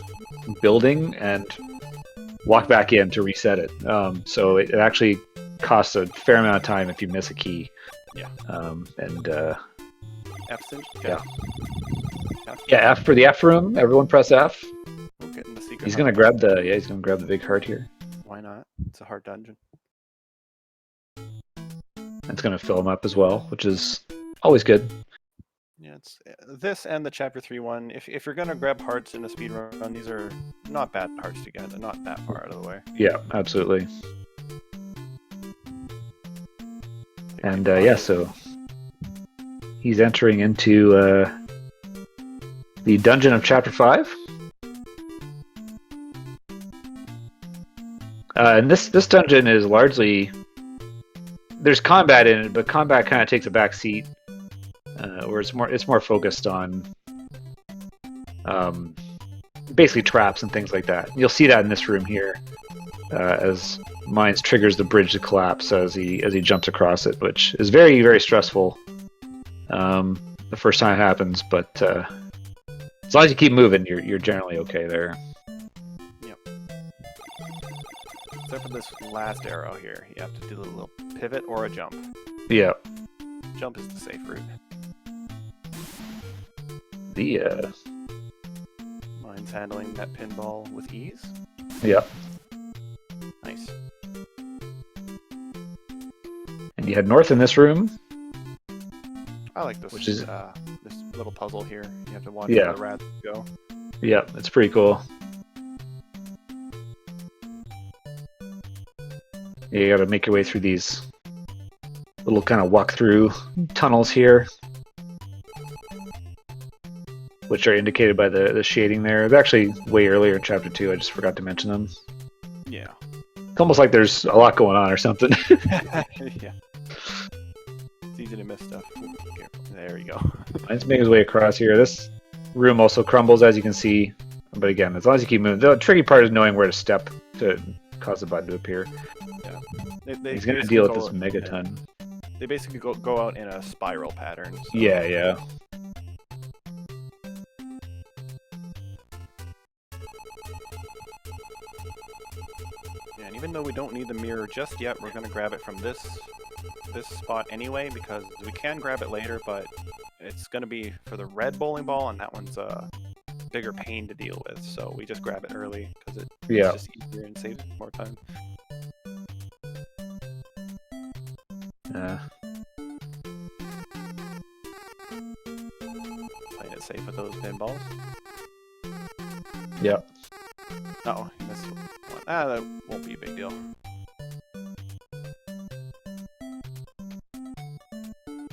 building and walk back in to reset it. So it actually costs a fair amount of time if you miss a key. Yeah. F cinch? Yeah. Yeah, F for the F room. Everyone press F. We'll get in the secret. He's gonna grab the big heart here. Why not? It's a hard dungeon. It's going to fill them up as well, which is always good. Yeah, it's this and the Chapter 3 one. If you're going to grab hearts in a speedrun, these are not bad hearts to get. They're not that far out of the way. Yeah, absolutely. And so he's entering into the dungeon of Chapter 5. And this dungeon is largely... There's combat in it, but combat kind of takes a back seat, where it's more focused on basically traps and things like that. You'll see that in this room here, as Mines triggers the bridge to collapse as he jumps across it, which is very, very stressful the first time it happens. But as long as you keep moving, you're generally okay there. Except for this last arrow here, you have to do a little pivot or a jump. Yeah. Jump is the safe route. Mine's handling that pinball with ease. Yeah. Nice. And you head north in this room. I like this. Which is this little puzzle here. You have to watch where the rats go. Yeah, it's pretty cool. You gotta make your way through these little kind of walk-through tunnels here, which are indicated by the shading there. They're actually way earlier in Chapter 2, I just forgot to mention them. Yeah. It's almost like there's a lot going on or something. Yeah. It's easy to miss stuff. Ooh, careful. There you go. Mine's making his way across here. This room also crumbles, as you can see. But again, as long as you keep moving. The tricky part is knowing where to step to cause the button to appear. Yeah. He's going to deal with this megaton. They basically go out in a spiral pattern. So. Yeah. Yeah, and even though we don't need the mirror just yet, we're going to grab it from this spot anyway, because we can grab it later, but it's going to be for the red bowling ball, and that one's a bigger pain to deal with. So we just grab it early because it's just easier and saves more time. Playing it safe with those pinballs. Yep. Uh-oh, you missed one. That won't be a big deal.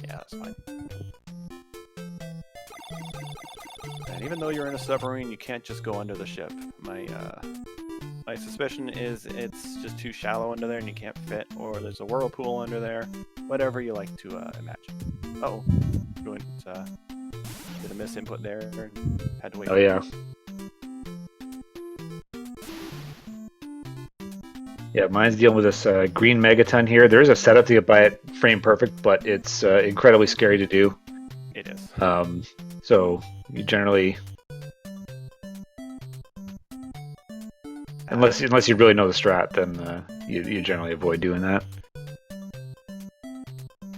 Yeah, that's fine. And even though you're in a submarine, you can't just go under the ship. My suspicion is it's just too shallow under there and you can't fit, or there's a whirlpool under there. Whatever you like to imagine. Oh, did a misinput there and had to wait. Oh yeah. Yeah, mine's dealing with this green megaton here. There is a setup to get by it frame perfect, but it's incredibly scary to do. It is. So you generally, unless you really know the strat, then you generally avoid doing that.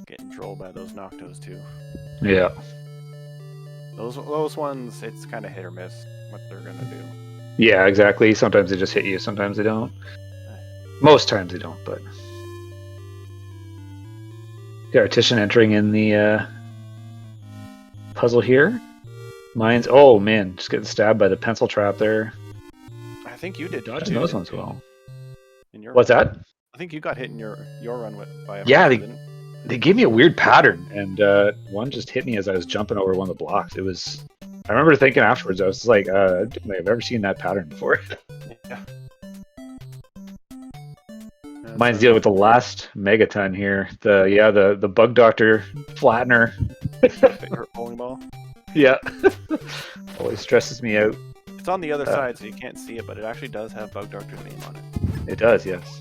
Getting trolled by those Noctos too. Yeah. Those ones, it's kind of hit or miss what they're gonna do. Yeah, exactly. Sometimes they just hit you, sometimes they don't. Most times they don't, but. The Artician entering in the puzzle here. Mine's, oh man, just getting stabbed by the pencil trap there. I think you did Dodging those ones well. In your What's that? I think you got hit in your run by a Yeah, pencil, they gave me a weird pattern, and one just hit me as I was jumping over one of the blocks. It was. I remember thinking afterwards, I was like, I don't think I've ever seen that pattern before. Yeah. Mine's dealing with the last megaton here. The bug doctor flattener. Favorite bowling ball. Yeah. Always stresses me out. It's on the other side, so you can't see it, but it actually does have Bug Doctor's name on it. It does, yes.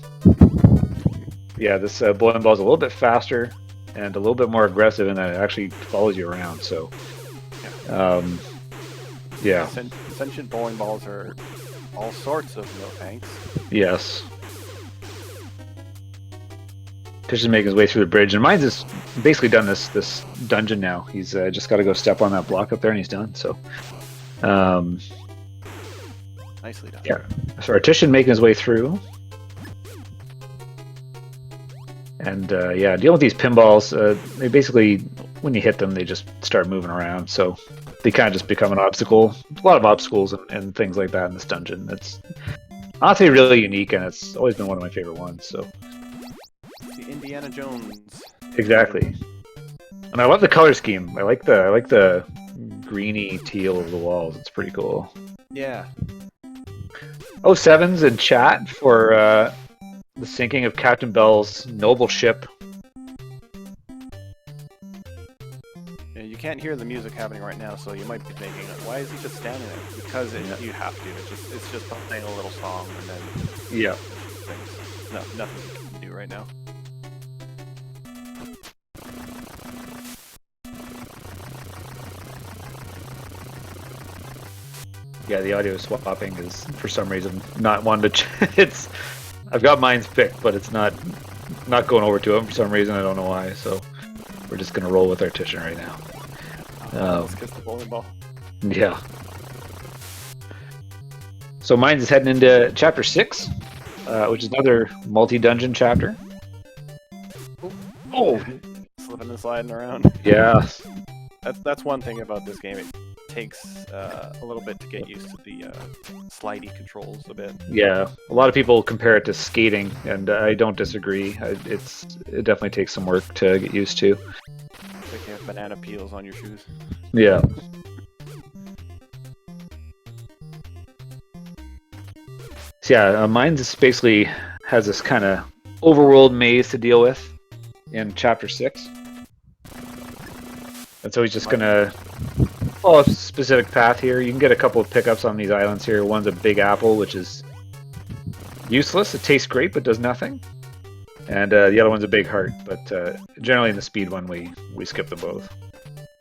Yeah, this bowling ball is a little bit faster and a little bit more aggressive in that it actually follows you around. So, yeah. Sentient bowling balls are all sorts of no thanks. Yes. Fish is making his way through the bridge, and mine's just basically done this dungeon now. He's just got to go step on that block up there, and he's done. So, nicely done. Yeah. So Artician making his way through, and yeah, dealing with these pinballs. They basically, when you hit them, they just start moving around. So they kind of just become an obstacle. A lot of obstacles and things like that in this dungeon. It's honestly really unique, and it's always been one of my favorite ones. So. The Indiana Jones. Exactly. And I love the color scheme. I like the greeny teal of the walls. It's pretty cool. Yeah. Oh, sevens in chat for the sinking of Captain Bell's noble ship. Yeah, you can't hear the music happening right now, so you might be thinking, why is he just standing there? Because you have to. It's just playing a little song and then. Yeah. Things. No, nothing you can do right now. Yeah, the audio swapping is for some reason not one to. It's. I've got mine's picked, but it's not going over to him for some reason. I don't know why. So we're just gonna roll with Artician right now. Let's kiss the bowling ball. Yeah. So mine's heading into chapter 6, which is another multi-dungeon chapter. Oh, slipping and sliding around. Yeah. That's one thing about this game. It takes a little bit to get used to the slidey controls a bit. Yeah, a lot of people compare it to skating, and I don't disagree. It definitely takes some work to get used to. It's like you have banana peels on your shoes. Yeah. So yeah, mine just basically has this kind of overworld maze to deal with in chapter 6. And so he's just gonna follow a specific path here. You can get a couple of pickups on these islands here. One's a big apple, which is useless. It tastes great, but does nothing. And the other one's a big heart, but generally in the speed one, we skip them both.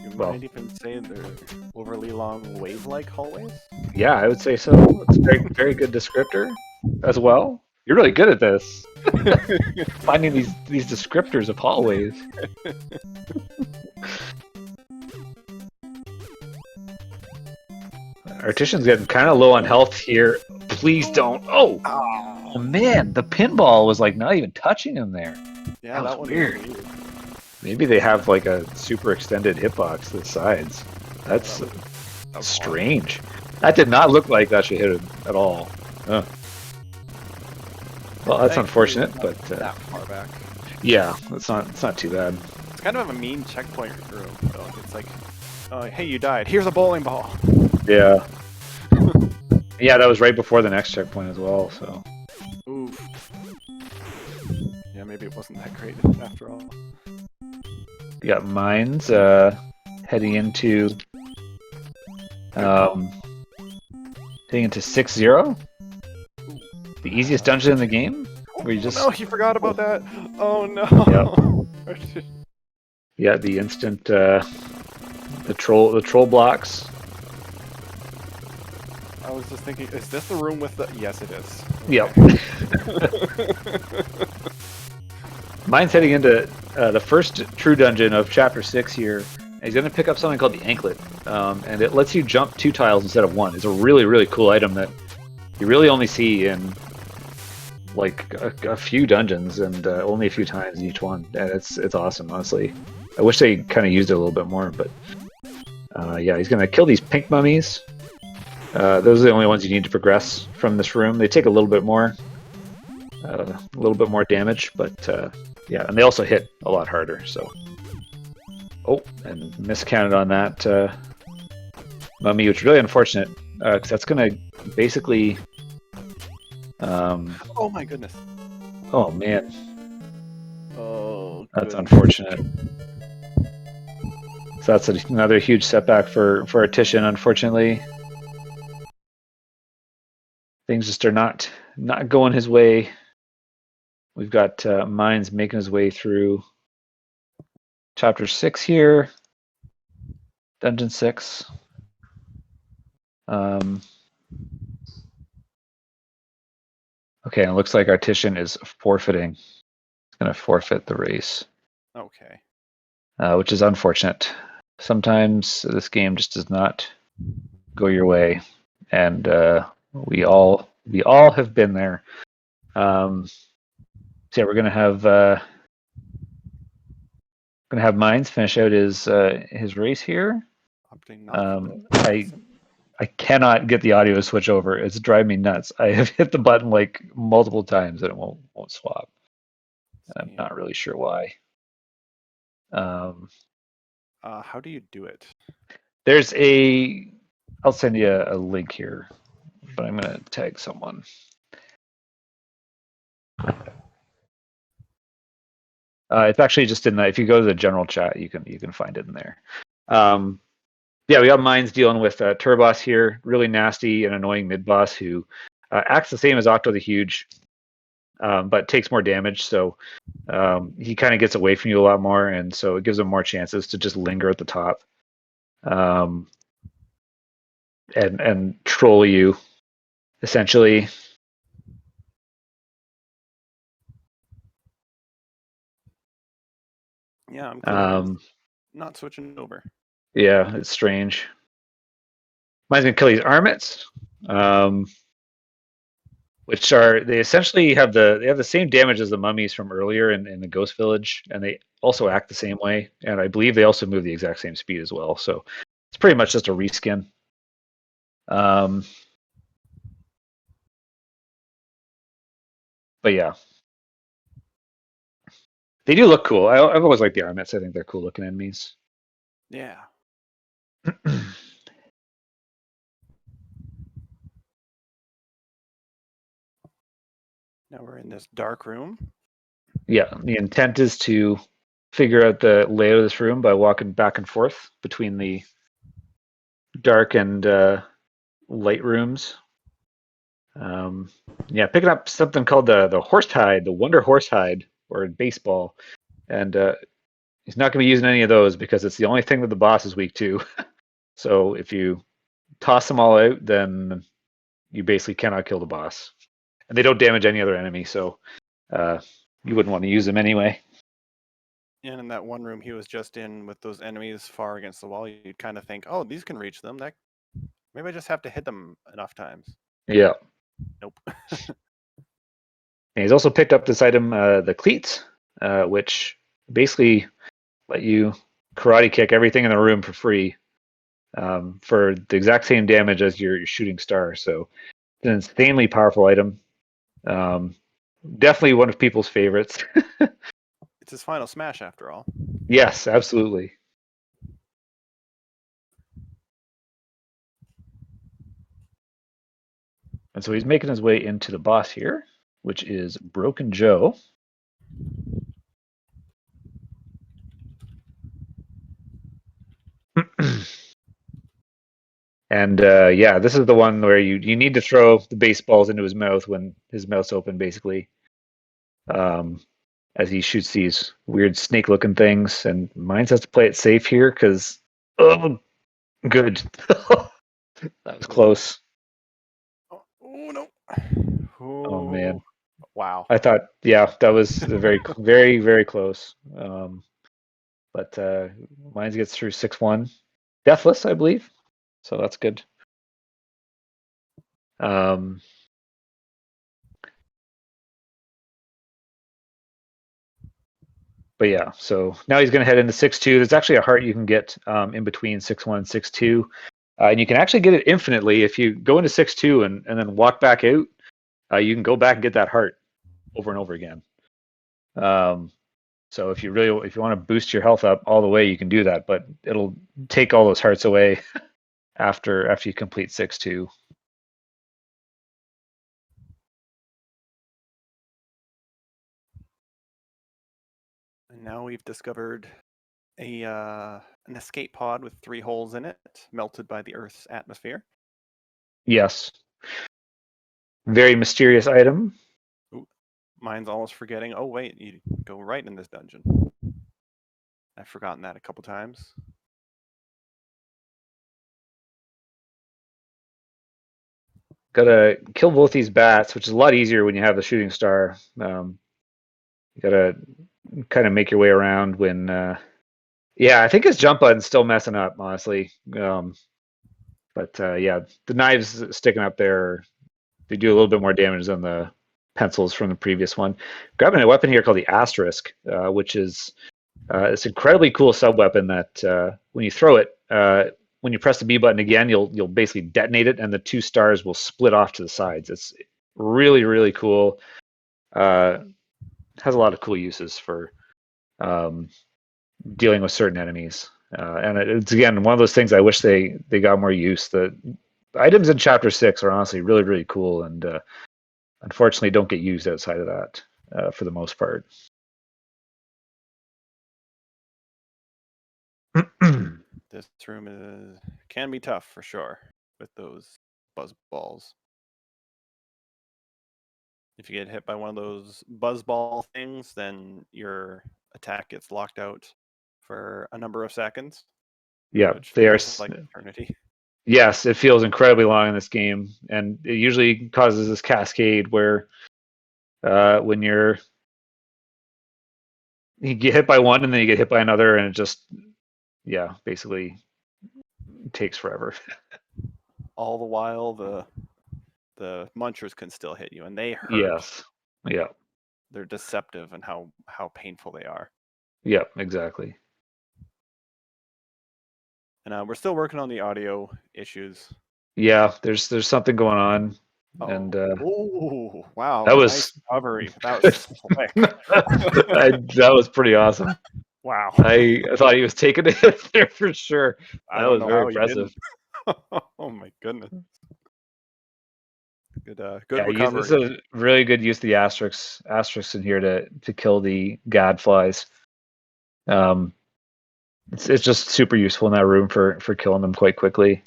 You might even say they're overly long wave-like hallways? Yeah, I would say so. It's a very, very good descriptor as well. You're really good at this. Finding these descriptors of hallways. Artician's getting kind of low on health here. Please don't. Oh man, the pinball was like not even touching him there. Yeah, that was weird. Maybe they have like a super extended hitbox to the sides. That's strange. That did not look like that should hit him at all. Well, that's unfortunate, but that far back. Yeah, it's not too bad. It's kind of a mean checkpoint room, though. It's like, hey, you died. Here's a bowling ball. Yeah. Yeah, that was right before the next checkpoint as well, so. Oof. Yeah, maybe it wasn't that great after all. We got mines heading into heading into 6-0. The easiest dungeon in the game. Where you just No, he forgot about that. Oh no. Yep. Yeah, the instant the troll blocks. I was just thinking, is this the room with the? Yes, it is. Yep. Mine's heading into the first true dungeon of Chapter 6 here. He's going to pick up something called the Anklet, and it lets you jump 2 tiles instead of 1. It's a really, really cool item that you really only see in like a few dungeons and only a few times in each one. And it's awesome, honestly. I wish they kind of used it a little bit more, but yeah, he's going to kill these pink mummies. Those are the only ones you need to progress from this room. They take a little bit more damage, but yeah, and they also hit a lot harder. So, oh, and miscounted on that mummy, which is really unfortunate because that's going to basically. Oh my goodness. Oh man. Oh. That's unfortunate. So that's another huge setback for Artician, unfortunately. Things just are not going his way. We've got Mines making his way through Chapter 6 here. Dungeon 6. Okay, and it looks like Artician is forfeiting. He's going to forfeit the race. Okay. Which is unfortunate. Sometimes this game just does not go your way, and we all have been there. So yeah, we're gonna have Mines finish out his race here. I cannot get the audio to switch over. It's driving me nuts. I have hit the button like multiple times and it won't swap. I'm not really sure why. How do you do it? There's I'll send you a link here, but I'm gonna tag someone. It's actually just in the. If you go to the general chat, you can find it in there. Yeah, we got Mines dealing with Turboss here, really nasty and annoying mid boss who acts the same as Octo the Huge, but takes more damage. So he kind of gets away from you a lot more, and so it gives him more chances to just linger at the top, and troll you, essentially. Yeah, I'm not switching over. Yeah, it's strange. Mine's gonna kill these Armets, which they essentially have the same damage as the mummies from earlier in the Ghost Village, and they also act the same way. And I believe they also move the exact same speed as well. So it's pretty much just a reskin. But yeah, they do look cool. I've always liked the Armets. I think they're cool looking enemies. Yeah. Now we're in this dark room. Yeah, the intent is to figure out the layout of this room by walking back and forth between the dark and light rooms. Yeah, picking up something called the horsehide, the Wonder Horsehide, or in baseball, and he's not going to be using any of those because it's the only thing that the boss is weak to. So if you toss them all out, then you basically cannot kill the boss, and they don't damage any other enemy. So you wouldn't want to use them anyway. And in that one room he was just in with those enemies far against the wall, you'd kind of think, oh, these can reach them. That maybe I just have to hit them enough times. Yeah. Nope. And he's also picked up this item, the cleats, which basically let you karate kick everything in the room for free for the exact same damage as your shooting star. So it's an insanely powerful item. Definitely one of people's favorites. It's his final smash after all. Yes, absolutely. And so he's making his way into the boss here, which is Broken Joe. And yeah, this is the one where you need to throw the baseballs into his mouth when his mouth's open, basically, as he shoots these weird snake-looking things. And Mines has to play it safe here because, oh, good. That was close. Oh no! Oh man, Wow. I thought, yeah, that was very, very, very close. But Mines gets through 6-1, deathless, I believe. So that's good. But yeah, so now he's going to head into 6-2. There's actually a heart you can get in between 6-1 and 6-2. And you can actually get it infinitely if you go into 6-2 and then walk back out. You can go back and get that heart over and over again. So if you want to boost your health up all the way, you can do that. But it'll take all those hearts away after you complete 6-2. And now we've discovered an escape pod with 3 holes in it, melted by the Earth's atmosphere. Yes. Very mysterious item. Ooh, mine's almost forgetting. Oh wait, you go right in this dungeon. I've forgotten that a couple times. Gotta kill both these bats, which is a lot easier when you have the shooting star. You gotta kind of make your way around when. Yeah, I think his jump button's still messing up, honestly. But yeah, the knives sticking up there, they do a little bit more damage than the pencils from the previous one. Grabbing a weapon here called the Asterisk, which is this incredibly cool sub weapon that when you throw it, when you press the B button again, you'll basically detonate it, and the 2 stars will split off to the sides. It's really, really cool. Has a lot of cool uses for dealing with certain enemies. And it's again one of those things I wish they got more use. The items in Chapter 6 are honestly really, really cool, and unfortunately don't get used outside of that for the most part. This room can be tough for sure with those buzz balls. If you get hit by one of those buzz ball things, then your attack gets locked out for a number of seconds. Yeah, which they are. feels like eternity. Yes, it feels incredibly long in this game, and it usually causes this cascade where when you get hit by one and then you get hit by another, and it just, yeah, basically takes forever. All the while, the munchers can still hit you, and they hurt. Yes. Yeah. They're deceptive in how painful they are. Yeah, exactly. And we're still working on the audio issues. Yeah, there's something going on. Oh. And oh wow, that was nice recovery. That was slick. That was pretty awesome. Wow. I thought he was taking a hit there for sure. That was very impressive. Oh my goodness. Good Yeah, recovery. this is a really good use of the asterisks in here to kill the gadflies. It's just super useful in that room for killing them quite quickly.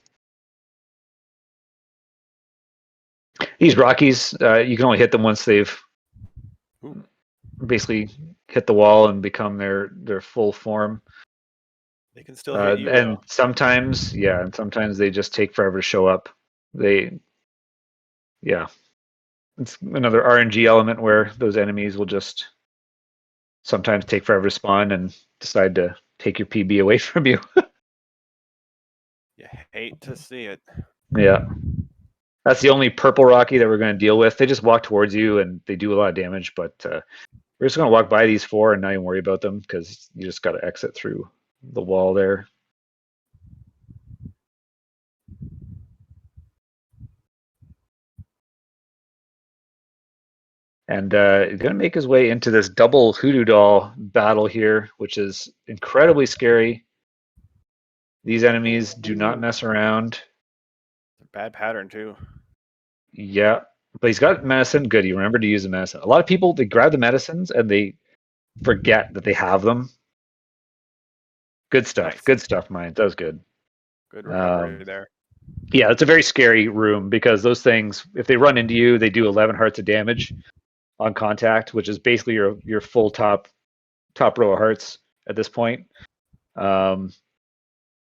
These Rockies, you can only hit them once they've basically hit the wall and become their full form. They can still hit you. And sometimes they just take forever to show up. It's another RNG element where those enemies will just sometimes take forever to spawn and decide to take your PB away from you. You hate to see it. Yeah. That's the only purple Rocky that we're going to deal with. They just walk towards you and they do a lot of damage, but we're just going to walk by these 4 and not even worry about them because you just got to exit through the wall there. And he's going to make his way into this double hoodoo doll battle here, which is incredibly scary. These enemies do not mess around. Bad pattern too. Yeah, but he's got medicine. Good, you remember to use the medicine. A lot of people, they grab the medicines and they forget that they have them. Good stuff. Nice. Good stuff, mine. That was good. Good Um, recovery there. yeah, it's a very scary room because those things, if they run into you, they do 11 hearts of damage on contact, which is basically your full top row of hearts at this point. And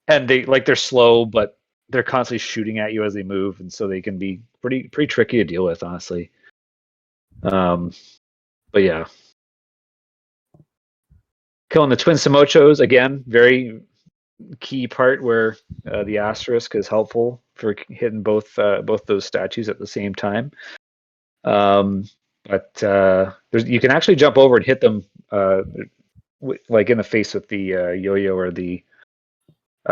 they're slow, but they're constantly shooting at you as they move, and so they can be pretty tricky to deal with, honestly. But yeah, killing the twin Simochos again, very key part where the asterisk is helpful for hitting both those statues at the same time. But you can actually jump over and hit them like in the face with the yo-yo or the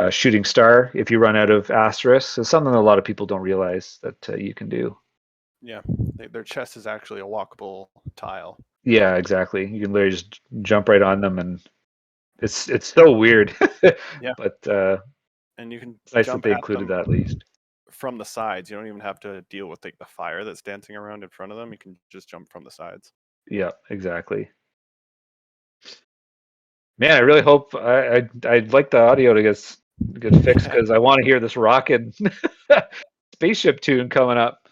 shooting star if you run out of asterisks. It's something that a lot of people don't realize that you can do. Yeah, their chest is actually a walkable tile. Yeah, exactly. You can literally just jump right on them, and it's so weird. Yeah, But and you can it's nice that jump they at included them that at least. from the sides. You don't even have to deal with like the fire that's dancing around in front of them. You can just jump from the sides. Yeah, exactly. Man, I really hope I'd like the audio to get fixed because I want to hear this rockin' spaceship tune coming up.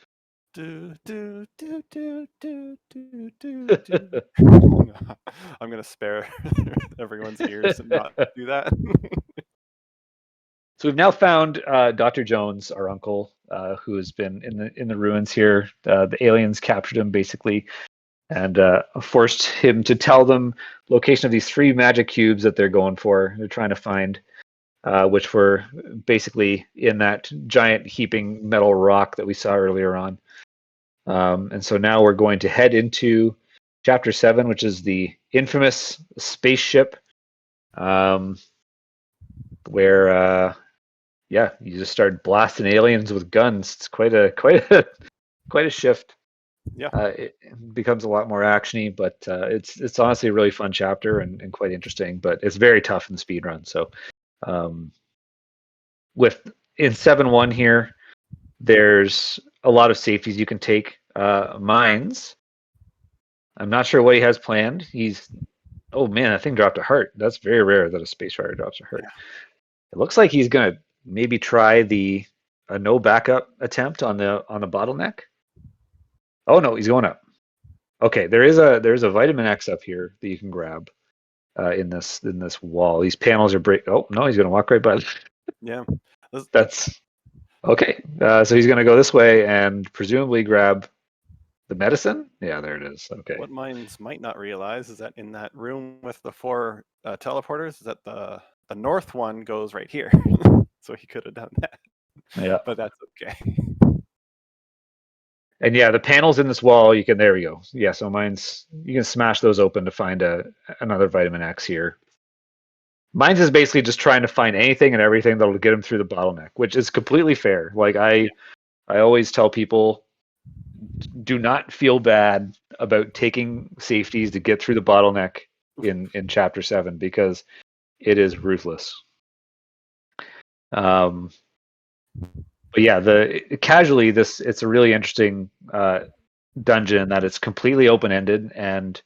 Do, do, do, do, do, do, do, So do. I'm gonna spare everyone's ears and not do that. we've now found Dr. Jones, our uncle, who has been in the ruins here. The aliens captured him basically and forced him to tell them location of these 3 magic cubes that they're going for. They're trying to find, which were basically in that giant heaping metal rock that we saw earlier on. And so now we're going to head into Chapter 7, which is the infamous spaceship, where yeah, you just start blasting aliens with guns. It's quite a shift. Yeah, It becomes a lot more actiony, but it's honestly a really fun chapter and quite interesting. But it's very tough in the speed run. So with in 7-1 here, there's a lot of safeties you can take. Mines. I'm not sure what he has planned. Oh man, that thing dropped a heart. That's very rare that a space fighter drops a heart. yeah. It looks like he's gonna maybe try a no backup attempt on the bottleneck. Oh no, he's going up. Okay, there's a vitamin X up here that you can grab in this wall. These panels are break. Oh no, he's gonna walk right by. Yeah. That's okay. So he's gonna go this way and presumably grab the medicine. Yeah, there it is. Okay. What mines might not realize is that in that room with the 4 teleporters, is that the north one goes right here. So he could have done that. Yeah. But that's okay. And yeah, the panels in this wall, you can, there we go. Yeah, so you can smash those open to find another vitamin X here. Mine's is basically just trying to find anything and everything that'll get him through the bottleneck, which is completely fair. Like I always tell people, do not feel bad about taking safeties to get through the bottleneck in Chapter 7 because it is ruthless. But yeah, casually it's a really interesting dungeon that it's completely open ended and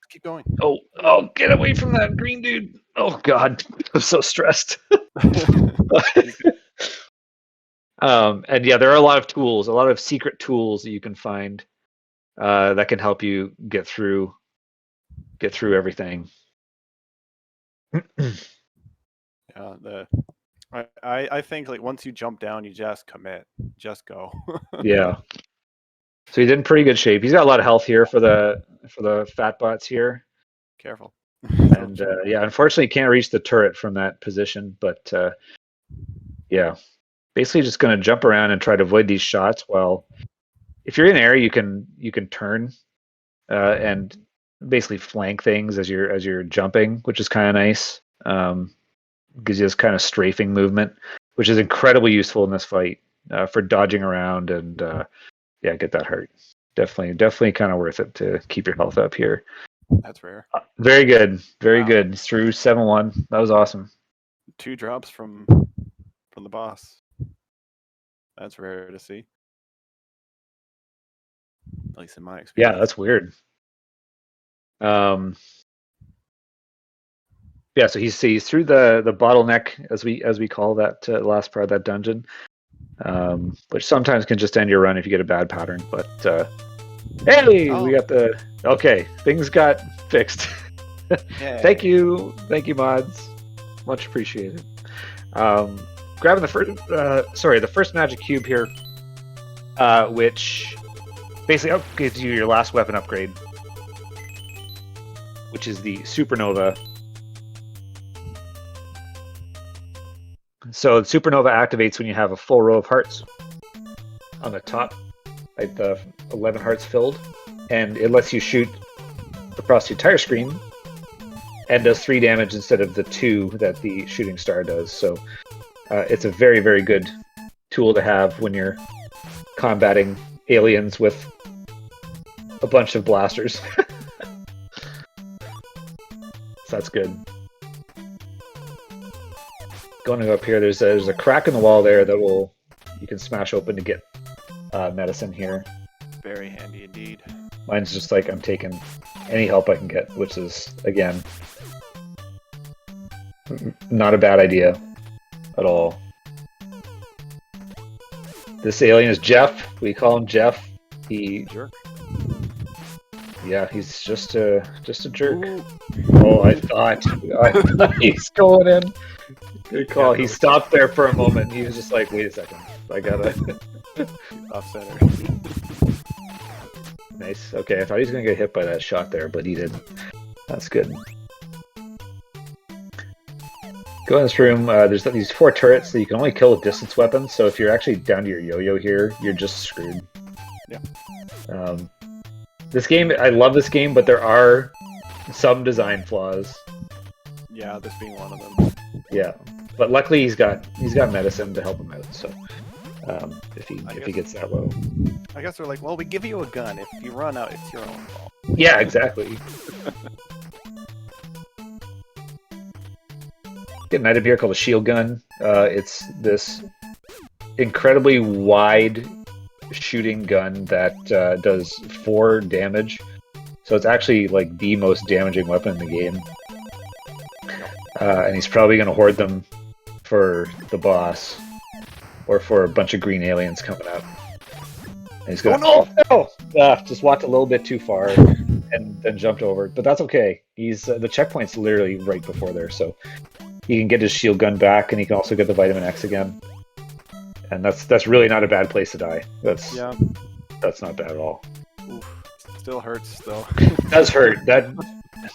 keep going. Oh, get away from that green dude! Oh God, I'm so stressed. And yeah, there are a lot of tools, a lot of secret tools that you can find that can help you get through everything. Yeah, I think like once you jump down, you just commit, just go. Yeah. So he's in pretty good shape. He's got a lot of health here for the fat bots here. Careful. And yeah, unfortunately, he can't reach the turret from that position. But yeah, basically just going to jump around and try to avoid these shots. While if you're in air, you can turn and basically flank things as you're jumping, which is kind of nice. Gives you this kind of strafing movement, which is incredibly useful in this fight for dodging around and yeah, get that hurt. Definitely kind of worth it to keep your health up here. That's rare. Very good, very good. Through 7-1. That was awesome. 2 drops from the boss. That's rare to see. least in my Yeah, experience. that's weird. Yeah, so he's through the bottleneck, as we call that last part of that dungeon, which sometimes can just end your run if you get a bad pattern. But hey, we got okay. Things got fixed. Thank you, mods, much appreciated. Grabbing the first magic cube here, which basically gives you your last weapon upgrade, which is the supernova. So the supernova activates when you have a full row of hearts on the top, like the 11 hearts filled, and it lets you shoot across the entire screen and does 3 damage instead of the 2 that the shooting star does. So it's a very, very good tool to have when you're combating aliens with a bunch of blasters. So that's good. Going to go up here, there's a crack in the wall there that you can smash open to get medicine here. Very handy indeed. Mine's just like I'm taking any help I can get, which is, again, not a bad idea at all. This alien is Jeff. We call him Jeff. Jerk. Yeah, he's just a jerk. Ooh. Oh, I thought he's going in. Good call. He stopped there for a moment. He was just like, wait a second. I gotta... Off center. Nice. Okay, I thought he was going to get hit by that shot there, but he didn't. That's good. Go in this room. There's these 4 turrets that you can only kill with distance weapons, so if you're actually down to your yo-yo here, you're just screwed. Yeah. This game, I love this game, but there are some design flaws. Yeah, this being one of them. Yeah, but luckily he's got medicine to help him out. So if he gets that low, I guess they're like, well, we give you a gun. If you run out, it's your own fault. Yeah, exactly. Get an item here called a shield gun. It's this incredibly wide shooting gun that does 4 damage. So it's actually like the most damaging weapon in the game. And he's probably going to hoard them for the boss or for a bunch of green aliens coming up. And he's going, oh no! Just walked a little bit too far and then jumped over. But that's okay. He's the checkpoint's literally right before there, so he can get his shield gun back, and he can also get the vitamin X again. And that's really not a bad place to die. That's not bad at all. Oof. Still hurts though. It does hurt.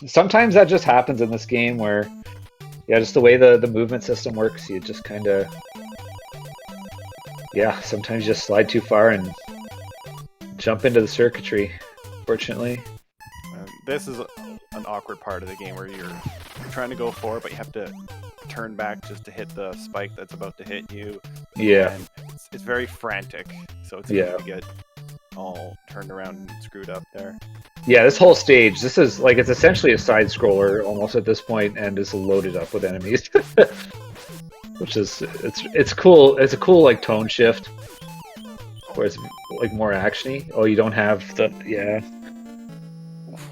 Sometimes that just happens in this game where, yeah, just the way the movement system works, you just kind of, yeah, sometimes you just slide too far and jump into the circuitry, fortunately. This is an awkward part of the game where you're trying to go forward, but you have to turn back just to hit the spike that's about to hit you. Yeah. And it's very frantic, so it's easy to get all turned around and screwed up there. Yeah, this whole stage, this is like, it's essentially a side scroller almost at this point, and is loaded up with enemies. Which is it's cool. It's a cool like tone shift where it's like more actiony. Oh, you don't have the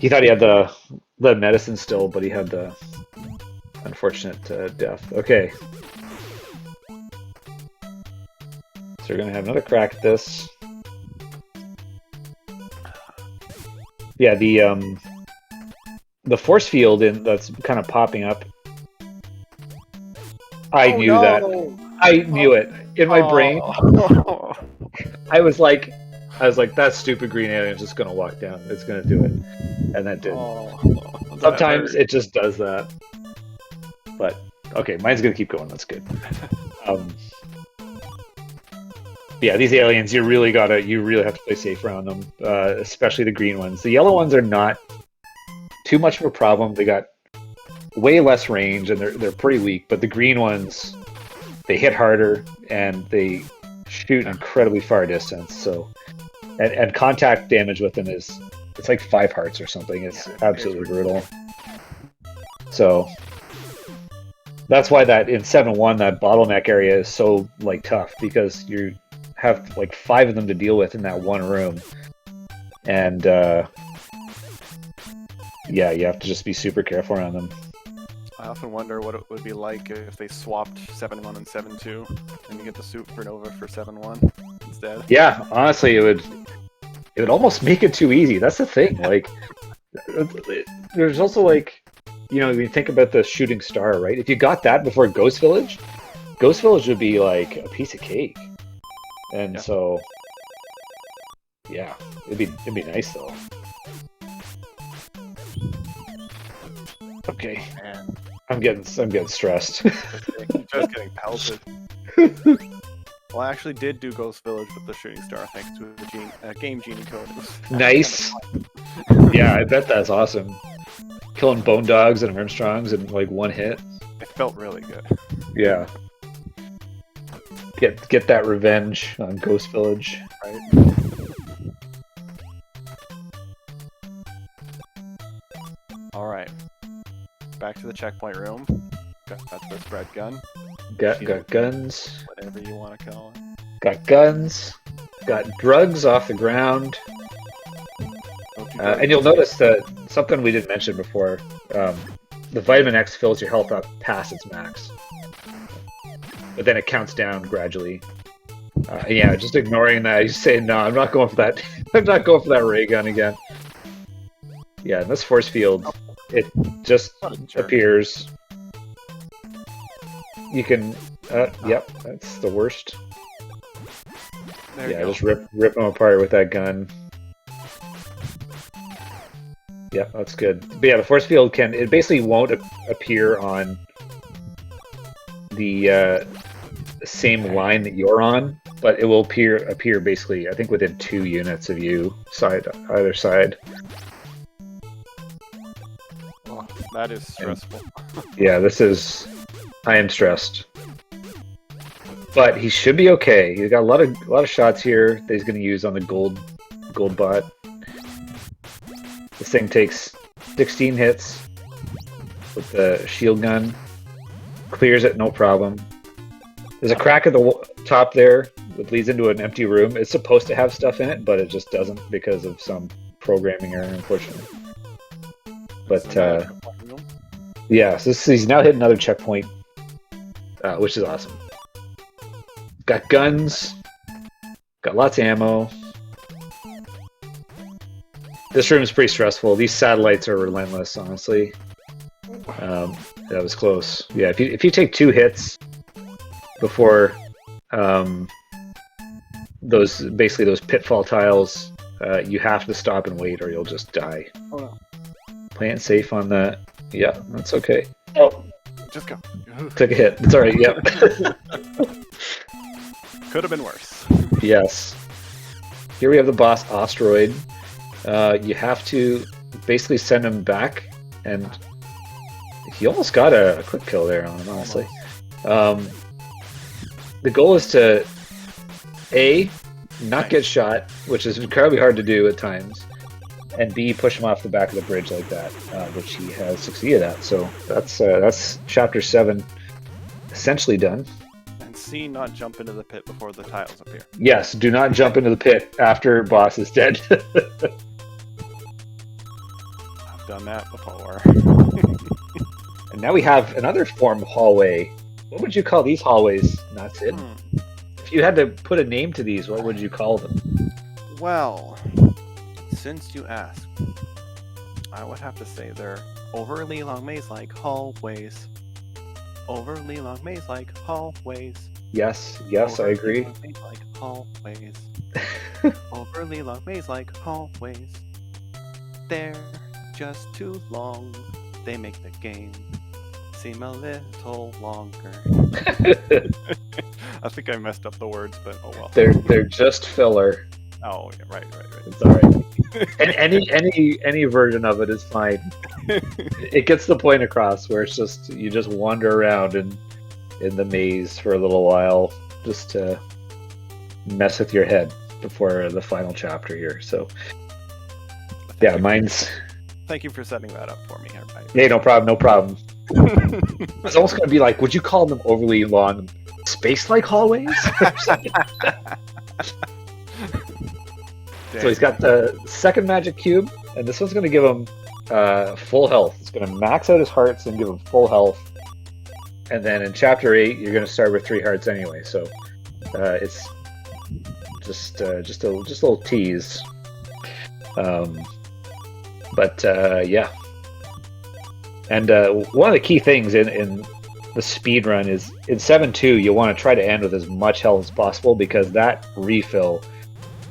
He thought he had the medicine still, but he had the unfortunate death. Okay. So we're gonna have another crack at this. Yeah, the force field that's kind of popping up. I knew that. I knew it in my brain. I was like, that stupid green alien's just gonna walk down. It's gonna do it, and that did. Sometimes it just does that. But okay, mine's gonna keep going. That's good. Yeah, these aliens, you really have to play safe around them, especially the green ones. The yellow ones are not too much of a problem. They got way less range and they're pretty weak. But the green ones, they hit harder and they shoot incredibly far distance. So, and contact damage with them it's like 5 hearts or something. It's absolutely brutal. So that's why that in 7-1 that bottleneck area is so like tough, because you have like 5 of them to deal with in that one room, And yeah, you have to just be super careful around them. I often wonder what it would be like if they swapped 7-1 and 7-2, and you get the supernova for 7-1 instead. Yeah, honestly, it would almost make it too easy. That's the thing. Like, there's also like, you know, when you think about the shooting star, right? If you got that before Ghost Village would be like a piece of cake. And so, yeah, it'd be nice though. Okay, Man, I'm getting stressed. just getting pelted. Well, I actually did do Ghost Village with the shooting star thanks to the Game Genie code. Nice. Yeah, I bet that's awesome. Killing bone dogs and Armstrongs in like one hit. It felt really good. Yeah. Get that revenge on Ghost Village. Right. All right. Back to the checkpoint room. Got the spread gun. Got guns. Whatever you want to call it. Got guns. Got drugs off the ground. And you'll notice that something we didn't mention before. The Vitamin X fills your health up past its max. But then it counts down gradually. Yeah, just ignoring that. You say, no, I'm not going for that. I'm not going for that ray gun again. Yeah, in this force field, it just appears. You can, yep, that's the worst. Yeah, just rip them apart with that gun. Yeah, that's good. But yeah, the force field it basically won't appear on the same line that you're on, but it will appear basically, I think, within 2 units of you, either side. Oh, that is stressful. Yeah, I am stressed. But he should be okay. He's got a lot of shots here that he's going to use on the gold bot. This thing takes 16 hits with the shield gun. Clears it, no problem. There's a crack at the top there that leads into an empty room. It's supposed to have stuff in it, but it just doesn't because of some programming error, unfortunately. But yeah, so he's now hit another checkpoint, which is awesome. Got guns, got lots of ammo. This room is pretty stressful. These satellites are relentless, honestly. That was close. Yeah, if you take 2 hits before those pitfall tiles, you have to stop and wait, or you'll just die. Oh no! Playing safe on that. Yeah, that's okay. Oh, just go. Took a hit. It's all right. Yep. Could have been worse. Yes. Here we have the boss Asteroid. You have to basically send him back, and he almost got a quick kill there on him, honestly. The goal is to A, not get shot, which is incredibly hard to do at times, and B, push him off the back of the bridge like that, which he has succeeded at. So that's Chapter 7 essentially done. And C, not jump into the pit before the tiles appear. Yes, do not jump into the pit after boss is dead. I've done that before. And now we have another form of hallway. What would you call these hallways, Natsid? If you had to put a name to these, what would you call them? Well, since you asked, I would have to say they're overly long maze-like hallways. Overly long maze-like hallways. Yes, I agree. Long maze-like hallways. Overly long maze-like hallways. They're just too long. They make the game seem a little longer. I think I messed up the words, but oh well. They're just filler. Oh yeah, right. It's alright. And any version of it is fine. It gets the point across where it's just you just wander around in the maze for a little while just to mess with your head before the final chapter here. So yeah, mine's. Thank you for setting that up for me. Hey, no problem. It's almost going to be like, would you call them overly long space-like hallways? So he's got the second magic cube, and this one's going to give him full health. It's going to max out his hearts and give him full health. And then in Chapter 8, you're going to start with 3 hearts anyway. So it's just a little tease. Yeah. And one of the key things in the speed run is in 7-2, you want to try to end with as much health as possible, because that refill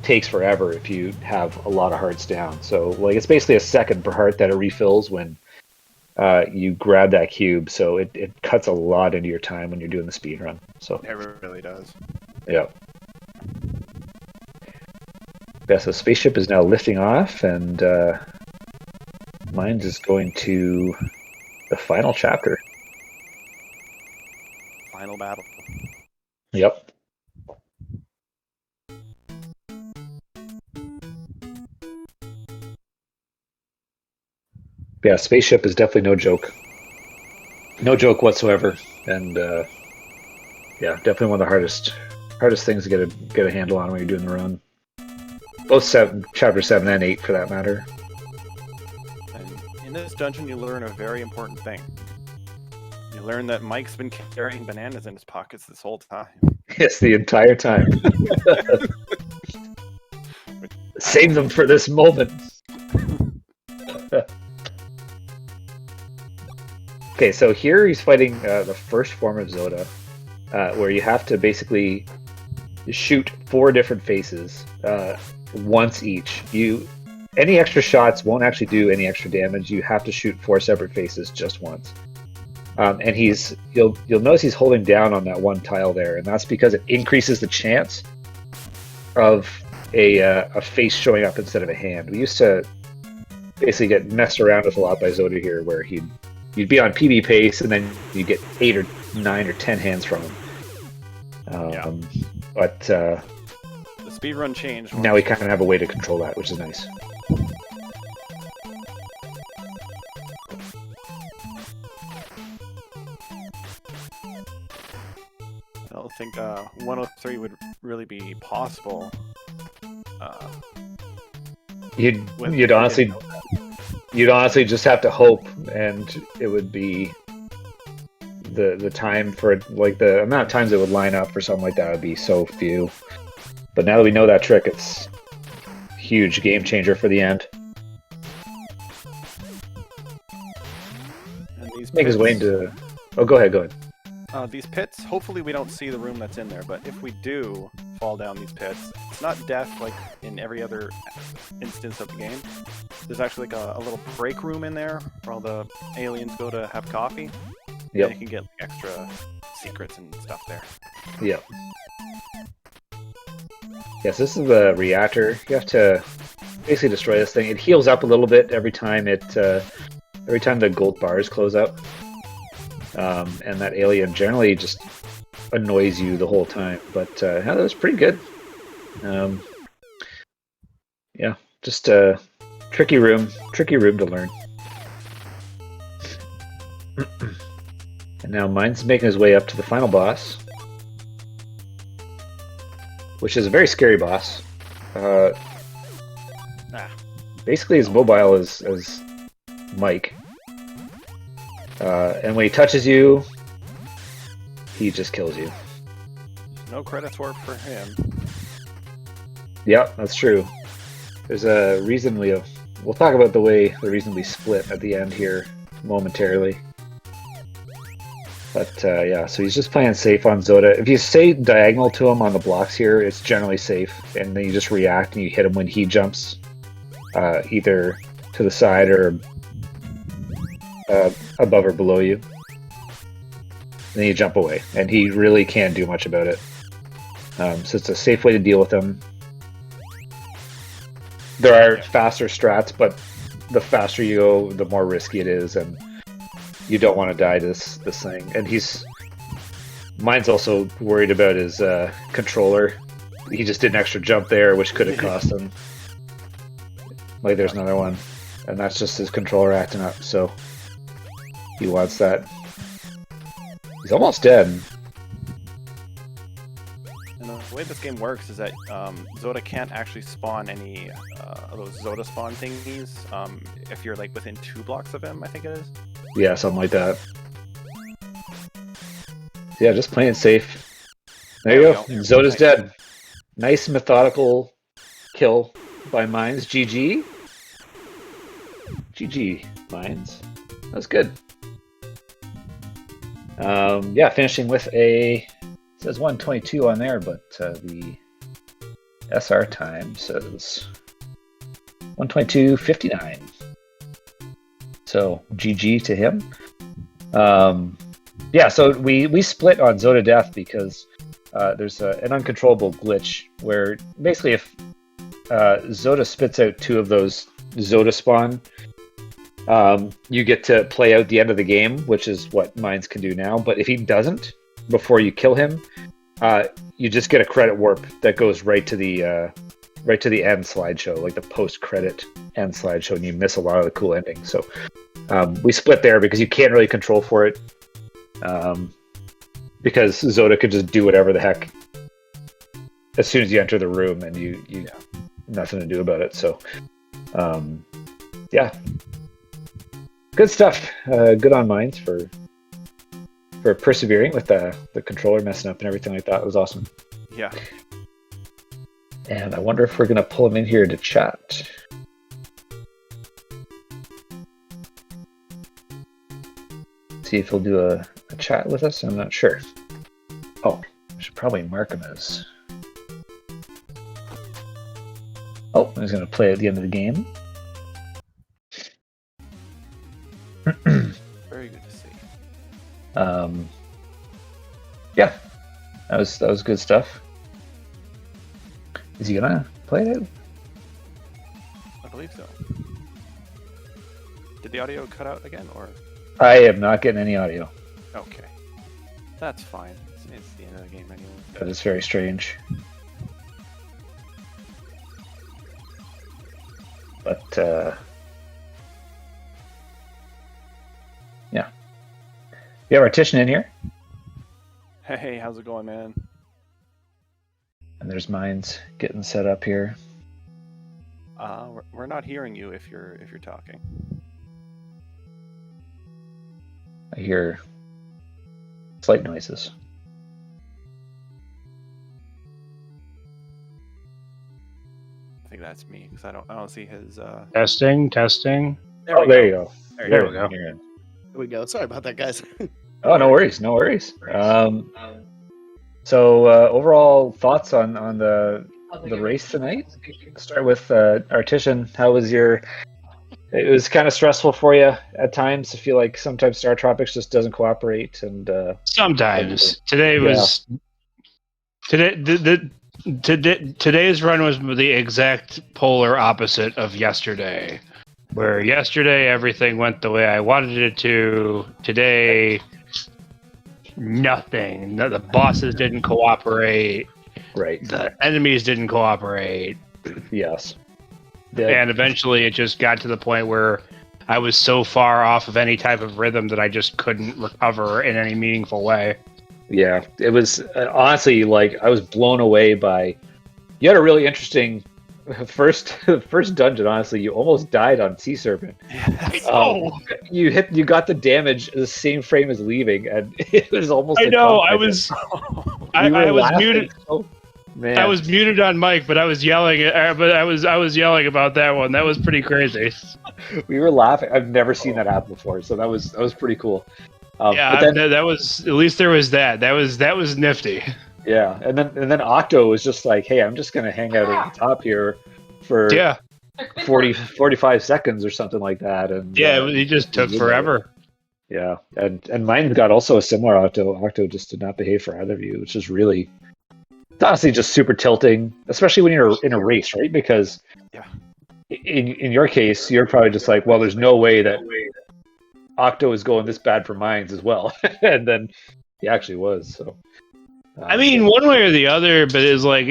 takes forever if you have a lot of hearts down. So like it's basically a second per heart that it refills when you grab that cube. So it cuts a lot into your time when you're doing the speed run. So it really does. Yeah. Yeah, so spaceship is now lifting off, and Mines is going to the final chapter. Final battle. Yep. Yeah, spaceship is definitely no joke. No joke whatsoever, and yeah, definitely one of the hardest things to get a handle on when you're doing the run. Both chapter 7 and 8, for that matter. And in this dungeon, you learn a very important thing. You learn that Mike's been carrying bananas in his pockets this whole time. Yes, the entire time. Save them for this moment. Okay, so here he's fighting the first form of Zoda, where you have to basically shoot 4 different faces once each. Any extra shots won't actually do any extra damage. You have to shoot 4 separate faces just once. And you'll notice he's holding down on that one tile there, and that's because it increases the chance of a face showing up instead of a hand. We used to basically get messed around with a lot by Zoda here, where you'd be on PB pace, and then you get 8 or 9 or 10 hands from him. But the speedrun changed. Now we kind of have a way to control that, which is nice. I don't think 103 would really be possible. You'd honestly just have to hope, and it would be the time for it, like the amount of times it would line up for something like that would be so few. But now that we know that trick, it's a huge game changer for the end. And these make his way into. Oh, go ahead. These pits, hopefully we don't see the room that's in there, but if we do fall down these pits, it's not death like in every other instance of the game. There's actually like a little break room in there where all the aliens go to have coffee. Yep. And you can get like, extra secrets and stuff there. Yep. Yes, this is the reactor. You have to basically destroy this thing. It heals up a little bit every time the gold bars close up. And that alien generally just annoys you the whole time. But yeah, that was pretty good. Yeah, just a tricky room to learn. And now Mine's making his way up to the final boss, which is a very scary boss. Basically, as mobile as Mike. And when he touches you, he just kills you. No credits work for him. Yep, that's true. There's a reason we'll talk about the reason we split at the end here momentarily. But yeah, so he's just playing safe on Zoda. If you stay diagonal to him on the blocks here, it's generally safe, and then you just react and you hit him when he jumps either to the side or above or below you. Then you jump away, and he really can't do much about it. So it's a safe way to deal with him. There are faster strats, but the faster you go, the more risky it is, and you don't want to die to this thing. And Mine's also worried about his controller. He just did an extra jump there, which could have cost him. Like, there's another one, and that's just his controller acting up, so he wants that. He's almost dead. And The way this game works is that Zoda can't actually spawn any of those Zoda spawn thingies if you're like within 2 blocks of him, I think it is. Yeah, something like that. Yeah, just playing it safe. There you go. Zoda's dead. Nice methodical kill by Mines. GG. GG, Mines. That was good. Yeah, finishing with a... It says 1:22 on there, but the SR time says 1:22:59. So GG to him. Yeah, so we split on Zoda Death because there's an uncontrollable glitch where basically if Zoda spits out 2 of those Zoda spawn, you get to play out the end of the game, which is what Mines can do now. But if he doesn't, before you kill him, you just get a credit warp that goes right to the end slideshow, like the post-credit end slideshow, and you miss a lot of the cool endings. So we split there because you can't really control for it, because Zoda could just do whatever the heck as soon as you enter the room, and you nothing to do about it. So yeah, good stuff. Good on Mines for persevering with the controller messing up and everything like that. It was awesome. Yeah. And I wonder if we're going to pull him in here to chat. See if he'll do a chat with us. I'm not sure. Oh, I should probably mark him as... Oh, he's going to play at the end of the game. Very good to see. Yeah, that was good stuff. Is he gonna play it? I believe so. Did the audio cut out again, or? I am not getting any audio. Okay, that's fine. It's the end of the game anyway. That is very strange. But yeah, we have Artician in here. Hey, how's it going, man? And there's Mines getting set up here. We're not hearing you if you're talking. I hear slight noises. I think that's me because I don't see his. Testing. There you go. There we go. There we go. Sorry about that, guys. Oh, no worries. So overall thoughts on the race tonight? Start with Artician. How was your? It was kind of stressful for you at times. I feel like sometimes StarTropics just doesn't cooperate, and Sometimes today was today's run was the exact polar opposite of yesterday. Where yesterday everything went the way I wanted it to. Today, nothing. The bosses didn't cooperate. right. The enemies didn't cooperate. Yes. And eventually it just got to the point where I was so far off of any type of rhythm that I just couldn't recover in any meaningful way. Yeah, it was honestly like I was blown away by. You had a really interesting first dungeon. Honestly, you almost died on Sea Serpent. You got the damage the same frame as leaving, and it was almost. I know. I was muted. Man. I was muted on mic, but I was yelling. I was yelling about that one. That was pretty crazy. We were laughing. I've never seen that happen before, so that was pretty cool. Yeah, but then, that was at least there was that. That was nifty. Yeah, and then Octo was just like, "Hey, I'm just gonna hang out at the top here for 45 seconds or something like that." And he just took forever. Yeah, and mine got also a similar Octo. Octo just did not behave for either of you, which is really. It's honestly just super tilting, especially when you're in a race, right? Because in your case, you're probably just like, well, there's no way that Octo is going this bad for Mines as well. And then he actually was. So I mean, one way or the other, but it's like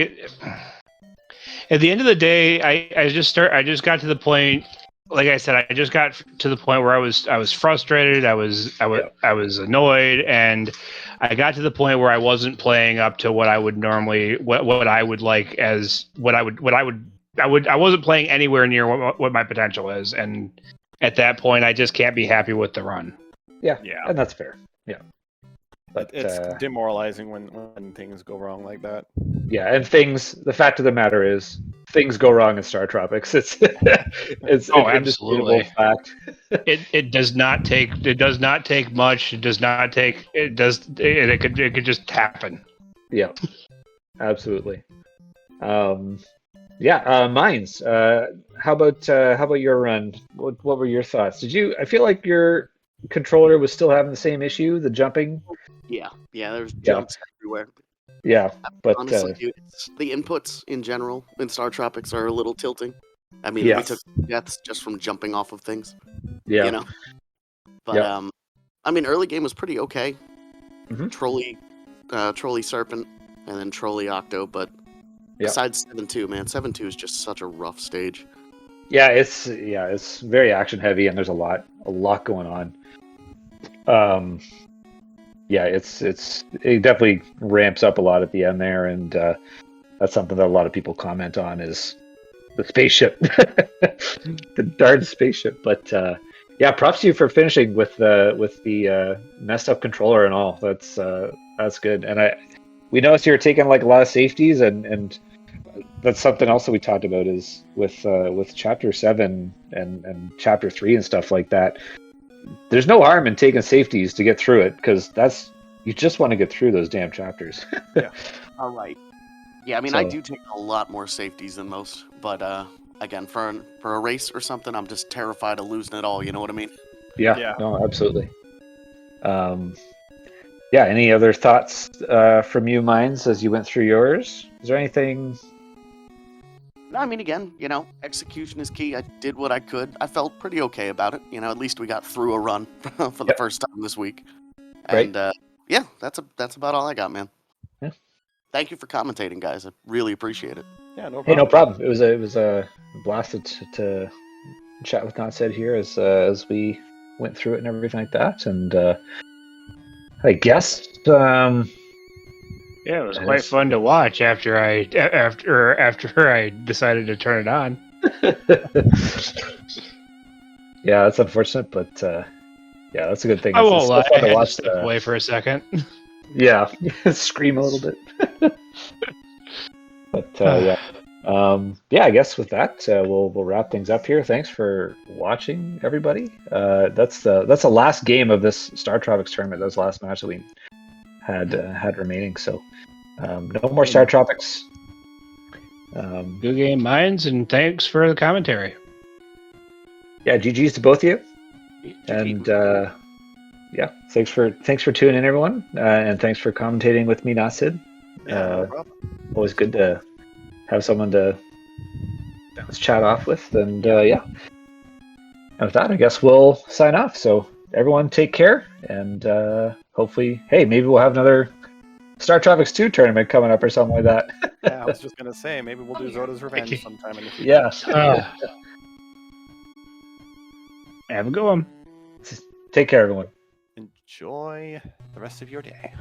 at the end of the day, I just got to the point like I said, I just got to the point where I was frustrated, I was annoyed, and I got to the point where I wasn't playing up to what I would normally what I would like as I wasn't playing anywhere near what my potential is, and at that point I just can't be happy with the run. Yeah, Yeah. and that's fair. Yeah. But It's demoralizing when things go wrong like that. yeah, and the fact of the matter is, things go wrong in StarTropics. It's Oh, an indisputable absolutely. fact. It does not take much. It could just happen. Yeah, absolutely. Mines. How about your run? What were your thoughts? I feel like your controller was still having the same issue, the jumping? Yeah, there's jumps everywhere. Yeah, but Honestly, dude, the inputs in general in StarTropics are a little tilting. I mean, Yeah. we took deaths just from jumping off of things, yeah, you know? But, Yeah. I mean, early game was pretty okay. Mhm. Trolley Serpent, and then Trolley Octo, but Yeah. besides 7-2, man, 7-2 is just such a rough stage. it's very action heavy, and there's a lot going on. It definitely ramps up a lot at the end there, and that's something that a lot of people comment on is the spaceship, the darn spaceship. But props to you for finishing with the messed up controller and all. That's good. And we noticed you were taking like a lot of safeties, and that's something else that we talked about is with Chapter 7 and Chapter 3 and stuff like that. There's no harm in taking safeties to get through it, because you just want to get through those damn chapters. All right. Yeah, I mean, I So- do take a lot more safeties than most, but again, for a race or something, I'm just terrified of losing it all. You know what I mean? Yeah. No, absolutely. Any other thoughts from you, Mines, as you went through yours? Is there anything? No, I mean, again, execution is key. I did what I could. I felt pretty okay about it. At least we got through a run for the Yep. first time this week. Right. And that's about all I got, man. Yeah. Thank you for commentating, guys. I really appreciate it. Yeah, no problem. Hey, no problem. It was a blast to chat with Not Said here as we went through it and everything like that. And I guess Yeah, it was And quite it's- fun to watch after I decided to turn it on. yeah, that's unfortunate, but that's a good thing. I won't It's lie, still I fun to had to watch. step away for a second. Yeah, scream a little bit. But I guess with that, we'll wrap things up here. Thanks for watching, everybody. That's the last game of this StarTropics tournament. That was the last match that we had remaining. So no more StarTropics. Good game, Mines, and thanks for the commentary. Yeah, GG's to both of you. And thanks for tuning in, everyone, and thanks for commentating with me, Nasid. Yeah, no problem. Always good to have someone to bounce chat off with, and and with that, I guess we'll sign off. So everyone, take care, and hopefully, maybe we'll have another StarTropics 2 tournament coming up or something like that. Yeah, I was just gonna say maybe we'll do Zoda's Revenge sometime in the future. Yeah. Have a good one. Take care, everyone. Enjoy the rest of your day.